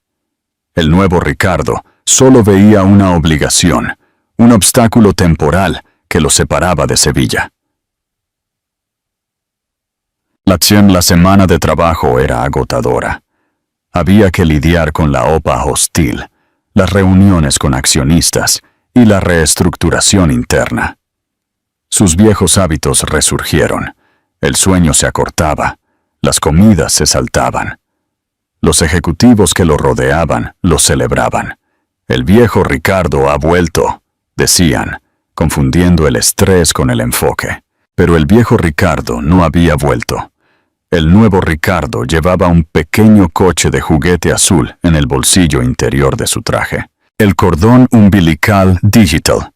El nuevo Ricardo solo veía una obligación, un obstáculo temporal que lo separaba de Sevilla. La semana de trabajo era agotadora. Había que lidiar con la OPA hostil, las reuniones con accionistas y la reestructuración interna. Sus viejos hábitos resurgieron. El sueño se acortaba, las comidas se saltaban. Los ejecutivos que lo rodeaban lo celebraban. El viejo Ricardo ha vuelto, decían, confundiendo el estrés con el enfoque. Pero el viejo Ricardo no había vuelto. El nuevo Ricardo llevaba un pequeño coche de juguete azul en el bolsillo interior de su traje. El cordón umbilical digital.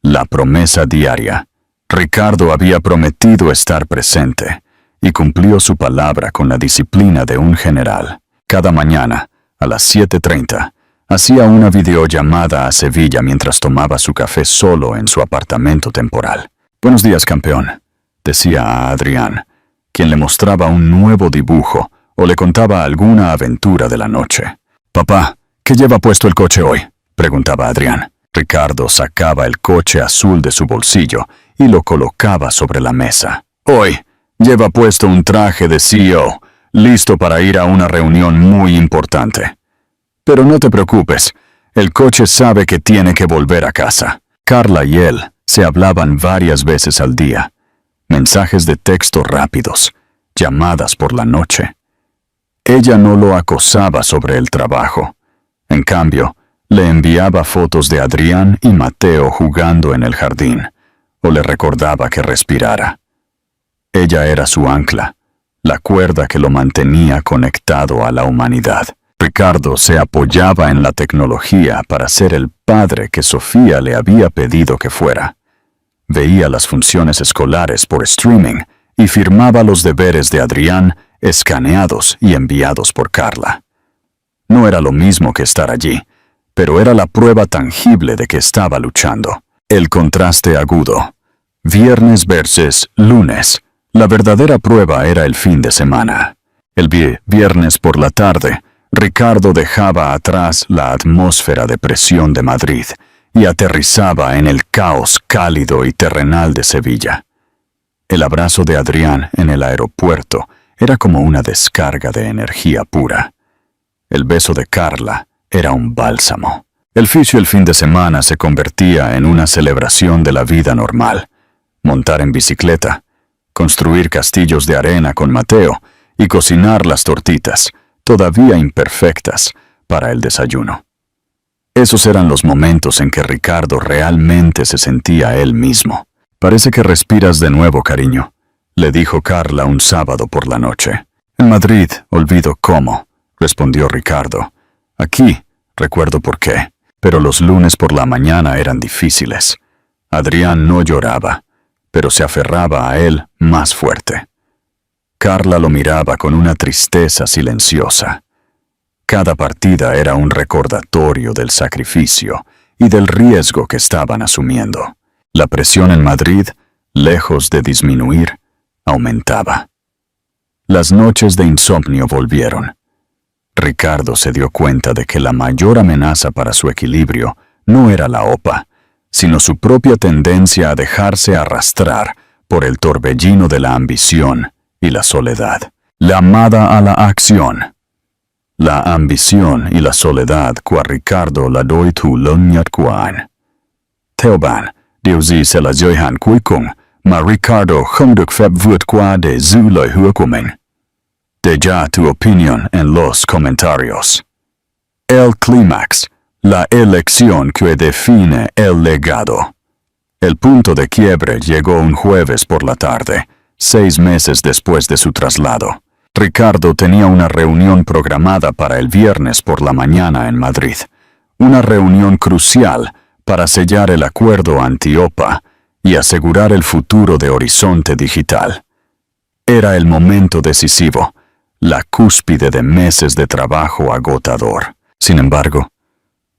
La promesa diaria. Ricardo había prometido estar presente y cumplió su palabra con la disciplina de un general. Cada mañana, a las 7:30, hacía una videollamada a Sevilla mientras tomaba su café solo en su apartamento temporal. «Buenos días, campeón», decía a Adrián, quien le mostraba un nuevo dibujo o le contaba alguna aventura de la noche. «Papá, ¿qué lleva puesto el coche hoy?», preguntaba Adrián. Ricardo sacaba el coche azul de su bolsillo y lo colocaba sobre la mesa. «Hoy lleva puesto un traje de CEO, listo para ir a una reunión muy importante. Pero no te preocupes, el coche sabe que tiene que volver a casa». Carla y él se hablaban varias veces al día. Mensajes de texto rápidos, llamadas por la noche. Ella no lo acosaba sobre el trabajo. En cambio, le enviaba fotos de Adrián y Mateo jugando en el jardín, o le recordaba que respirara. Ella era su ancla, la cuerda que lo mantenía conectado a la humanidad. Ricardo se apoyaba en la tecnología para ser el padre que Sofía le había pedido que fuera. Veía las funciones escolares por streaming y firmaba los deberes de Adrián escaneados y enviados por Carla. No era lo mismo que estar allí, pero era la prueba tangible de que estaba luchando. El contraste agudo. Viernes versus lunes. La verdadera prueba era el fin de semana. El viernes por la tarde, Ricardo dejaba atrás la atmósfera de presión de Madrid y aterrizaba en el caos cálido y terrenal de Sevilla. El abrazo de Adrián en el aeropuerto era como una descarga de energía pura. El beso de Carla era un bálsamo. El fin de semana se convertía en una celebración de la vida normal. Montar en bicicleta, construir castillos de arena con Mateo y cocinar las tortitas, todavía imperfectas, para el desayuno. Esos eran los momentos en que Ricardo realmente se sentía él mismo. «Parece que respiras de nuevo, cariño», le dijo Carla un sábado por la noche. «En Madrid, olvido cómo», respondió Ricardo. «Aquí, recuerdo por qué». Pero los lunes por la mañana eran difíciles. Adrián no lloraba, pero se aferraba a él más fuerte. Carla lo miraba con una tristeza silenciosa. Cada partida era un recordatorio del sacrificio y del riesgo que estaban asumiendo. La presión en Madrid, lejos de disminuir, aumentaba. Las noches de insomnio volvieron. Ricardo se dio cuenta de que la mayor amenaza para su equilibrio no era la OPA, sino su propia tendencia a dejarse arrastrar por el torbellino de la ambición y la soledad. Llamada a la acción. La ambición y la soledad qua Ricardo la doi tu lonyat quan. Theoban, Deusi se la joyhan kuikung, ma Ricardo humduk feb vut qua de zu loi huakumen. Deja tu opinión en los comentarios. El clímax, la elección que define el legado. El punto de quiebre llegó un jueves por la tarde, 6 meses después de su traslado. Ricardo tenía una reunión programada para el viernes por la mañana en Madrid. Una reunión crucial para sellar el acuerdo anti-OPA y asegurar el futuro de Horizonte Digital. Era el momento decisivo, la cúspide de meses de trabajo agotador. Sin embargo,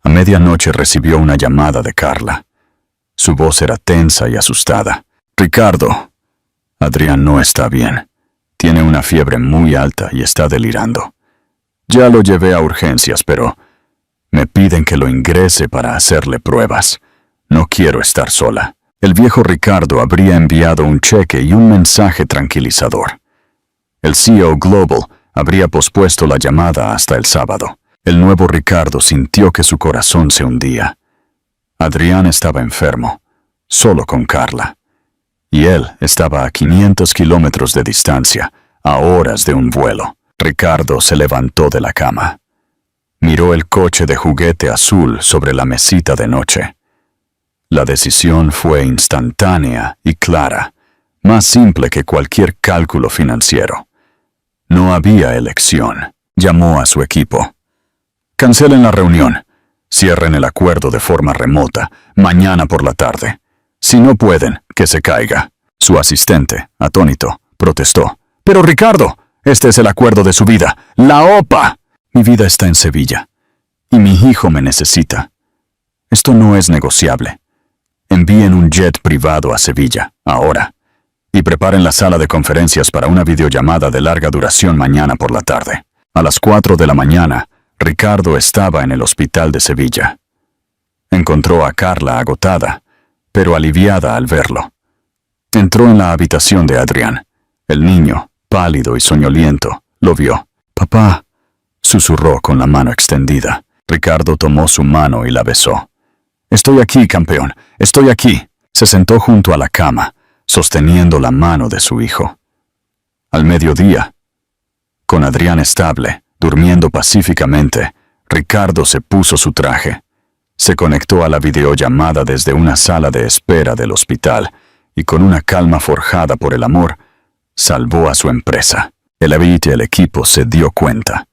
a medianoche recibió una llamada de Carla. Su voz era tensa y asustada. «Ricardo, Adrián no está bien. Tiene una fiebre muy alta y está delirando. Ya lo llevé a urgencias, pero me piden que lo ingrese para hacerle pruebas. No quiero estar sola». El viejo Ricardo habría enviado un cheque y un mensaje tranquilizador. El CEO Global habría pospuesto la llamada hasta el sábado. El nuevo Ricardo sintió que su corazón se hundía. Adrián estaba enfermo, solo con Carla. Y él estaba a 500 kilómetros de distancia, a horas de un vuelo. Ricardo se levantó de la cama. Miró el coche de juguete azul sobre la mesita de noche. La decisión fue instantánea y clara, más simple que cualquier cálculo financiero. No había elección. Llamó a su equipo. Cancelen la reunión. Cierren el acuerdo de forma remota, mañana por la tarde. Si no pueden, que se caiga. Su asistente, atónito, protestó. Pero Ricardo, este es el acuerdo de su vida. ¡La OPA! Mi vida está en Sevilla. Y mi hijo me necesita. Esto no es negociable. Envíen un jet privado a Sevilla, ahora. Y preparen la sala de conferencias para una videollamada de larga duración mañana por la tarde. A las 4 de la mañana, Ricardo estaba en el hospital de Sevilla. Encontró a Carla agotada, pero aliviada al verlo. Entró en la habitación de Adrián. El niño, pálido y soñoliento, lo vio. «Papá», susurró con la mano extendida. Ricardo tomó su mano y la besó. «Estoy aquí, campeón, estoy aquí». Se sentó junto a la cama, sosteniendo la mano de su hijo. Al mediodía, con Adrián estable, durmiendo pacíficamente, Ricardo se puso su traje. Se conectó a la videollamada desde una sala de espera del hospital y con una calma forjada por el amor, salvó a su empresa. El equipo se dio cuenta.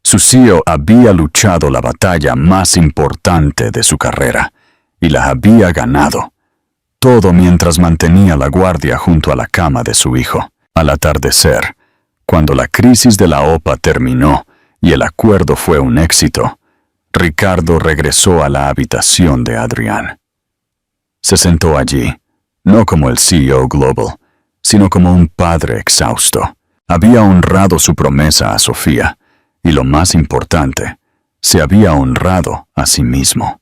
Su CEO había luchado la batalla más importante de su carrera y la había ganado. Todo mientras mantenía la guardia junto a la cama de su hijo. Al atardecer, cuando la crisis de la OPA terminó y el acuerdo fue un éxito, Ricardo regresó a la habitación de Adrián. Se sentó allí, no como el CEO Global, sino como un padre exhausto. Había honrado su promesa a Sofía, y lo más importante, se había honrado a sí mismo.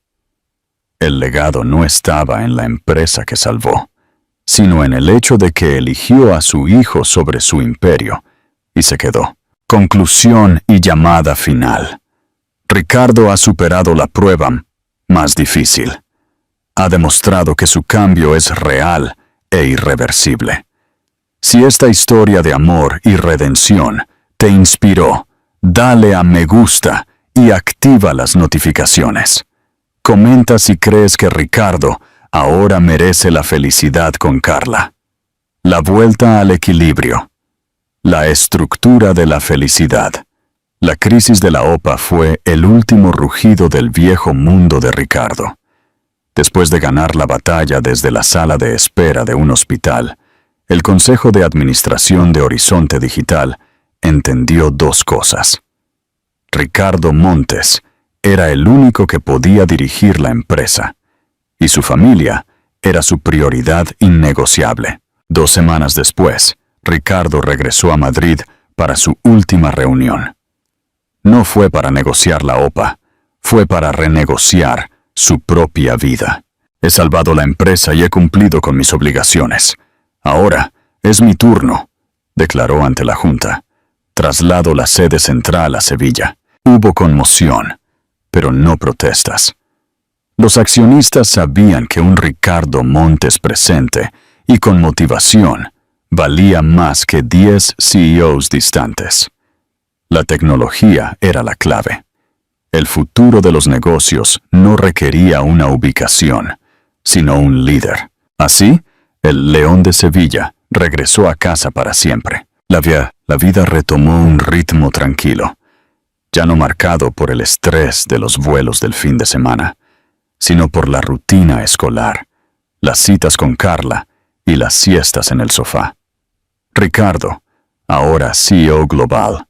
El legado no estaba en la empresa que salvó, sino en el hecho de que eligió a su hijo sobre su imperio, y se quedó. Conclusión y llamada final. Ricardo ha superado la prueba más difícil. Ha demostrado que su cambio es real e irreversible. Si esta historia de amor y redención te inspiró, dale a me gusta y activa las notificaciones. Comenta si crees que Ricardo ahora merece la felicidad con Carla. La vuelta al equilibrio. La estructura de la felicidad. La crisis de la OPA fue el último rugido del viejo mundo de Ricardo. Después de ganar la batalla desde la sala de espera de un hospital, el Consejo de Administración de Horizonte Digital entendió dos cosas. Ricardo Montes era el único que podía dirigir la empresa, y su familia era su prioridad innegociable. 2 semanas después, Ricardo regresó a Madrid para su última reunión. No fue para negociar la OPA, fue para renegociar su propia vida. He salvado la empresa y he cumplido con mis obligaciones. Ahora es mi turno, declaró ante la Junta. Traslado la sede central a Sevilla. Hubo conmoción, pero no protestas. Los accionistas sabían que un Ricardo Montes presente y con motivación valía más que 10 CEOs distantes. La tecnología era la clave. El futuro de los negocios no requería una ubicación, sino un líder. Así, el León de Sevilla regresó a casa para siempre. La vida retomó un ritmo tranquilo, ya no marcado por el estrés de los vuelos del fin de semana, sino por la rutina escolar, las citas con Carla y las siestas en el sofá. Ricardo, ahora CEO global,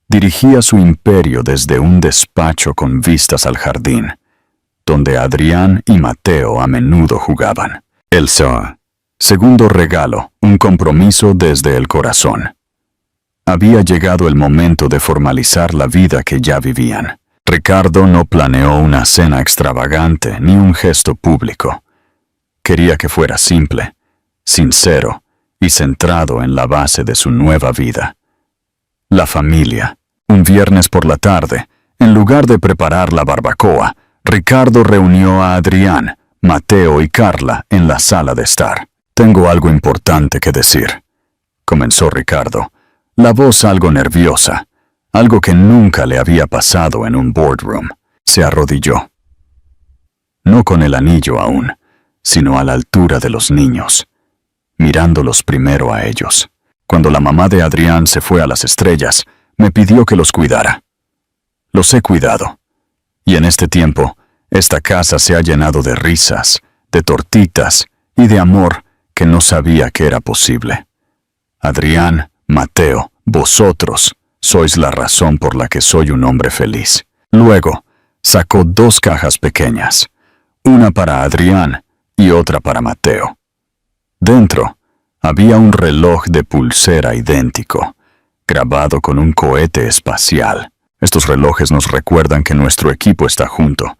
dirigía su imperio desde un despacho con vistas al jardín, donde Adrián y Mateo a menudo jugaban. El segundo regalo, un compromiso desde el corazón. Había llegado el momento de formalizar la vida que ya vivían. Ricardo no planeó una cena extravagante ni un gesto público. Quería que fuera simple, sincero y centrado en la base de su nueva vida. La familia. Un viernes por la tarde, en lugar de preparar la barbacoa, Ricardo reunió a Adrián, Mateo y Carla en la sala de estar. «Tengo algo importante que decir», comenzó Ricardo, la voz algo nerviosa, algo que nunca le había pasado en un boardroom. Se arrodilló. No con el anillo aún, sino a la altura de los niños, mirándolos primero a ellos. Cuando la mamá de Adrián se fue a las estrellas, me pidió que los cuidara. Los he cuidado, y en este tiempo, esta casa se ha llenado de risas, de tortitas y de amor que no sabía que era posible. Adrián, Mateo, vosotros sois la razón por la que soy un hombre feliz. Luego, sacó 2 cajas pequeñas, una para Adrián y otra para Mateo. Dentro, había un reloj de pulsera idéntico, grabado con un cohete espacial. Estos relojes nos recuerdan que nuestro equipo está junto,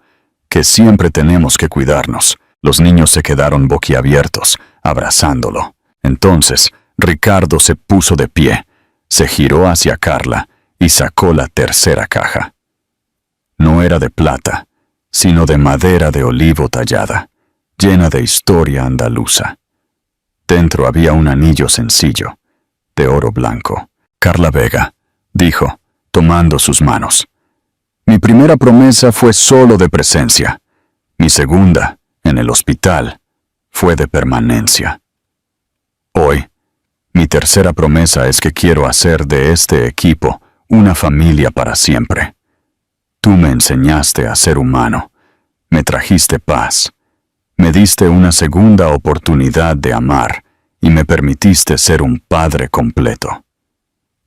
que siempre tenemos que cuidarnos. Los niños se quedaron boquiabiertos, abrazándolo. Entonces, Ricardo se puso de pie, se giró hacia Carla y sacó la tercera caja. No era de plata, sino de madera de olivo tallada, llena de historia andaluza. Dentro había un anillo sencillo, de oro blanco. Carla Vega dijo, tomando sus manos: mi primera promesa fue solo de presencia. Mi segunda, en el hospital, fue de permanencia. Hoy, mi tercera promesa es que quiero hacer de este equipo una familia para siempre. Tú me enseñaste a ser humano, me trajiste paz, me diste una segunda oportunidad de amar y me permitiste ser un padre completo.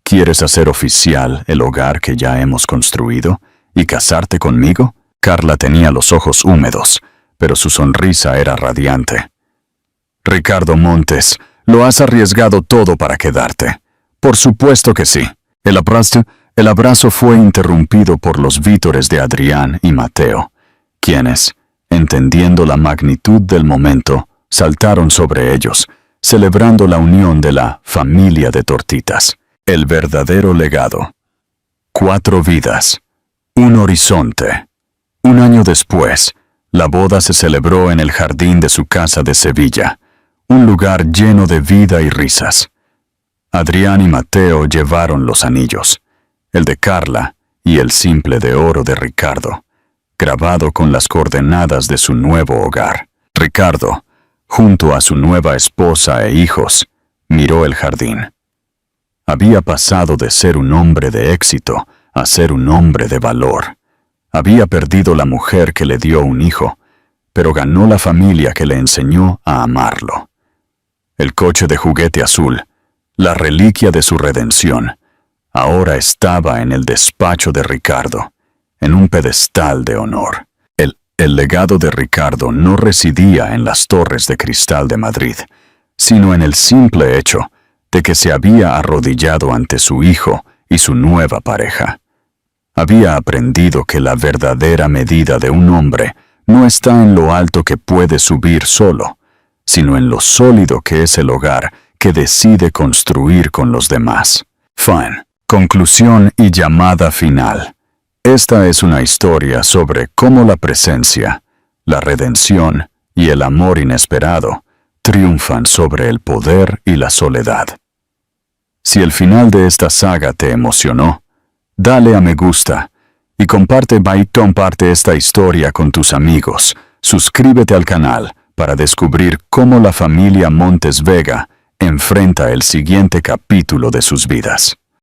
¿Quieres hacer oficial el hogar que ya hemos construido y casarte conmigo? Carla tenía los ojos húmedos, pero su sonrisa era radiante. Ricardo Montes, lo has arriesgado todo para quedarte. Por supuesto que sí. El abrazo fue interrumpido por los vítores de Adrián y Mateo, quienes, entendiendo la magnitud del momento, saltaron sobre ellos, celebrando la unión de la familia de tortitas. El verdadero legado. 4 vidas. Un horizonte. Un año después, la boda se celebró en el jardín de su casa de Sevilla, un lugar lleno de vida y risas. Adrián y Mateo llevaron los anillos, el de Carla y el simple de oro de Ricardo, grabado con las coordenadas de su nuevo hogar. Ricardo, junto a su nueva esposa e hijos, miró el jardín. Había pasado de ser un hombre de éxito a ser un hombre de valor. Había perdido la mujer que le dio un hijo, pero ganó la familia que le enseñó a amarlo. El coche de juguete azul, la reliquia de su redención, ahora estaba en el despacho de Ricardo, en un pedestal de honor. El legado de Ricardo no residía en las torres de cristal de Madrid, sino en el simple hecho de que se había arrodillado ante su hijo y su nueva pareja. Había aprendido que la verdadera medida de un hombre no está en lo alto que puede subir solo, sino en lo sólido que es el hogar que decide construir con los demás. Fin. Conclusión y llamada final. Esta es una historia sobre cómo la presencia, la redención y el amor inesperado triunfan sobre el poder y la soledad. Si el final de esta saga te emocionó, dale a me gusta y comparte esta historia con tus amigos. Suscríbete al canal para descubrir cómo la familia Montes Vega enfrenta el siguiente capítulo de sus vidas.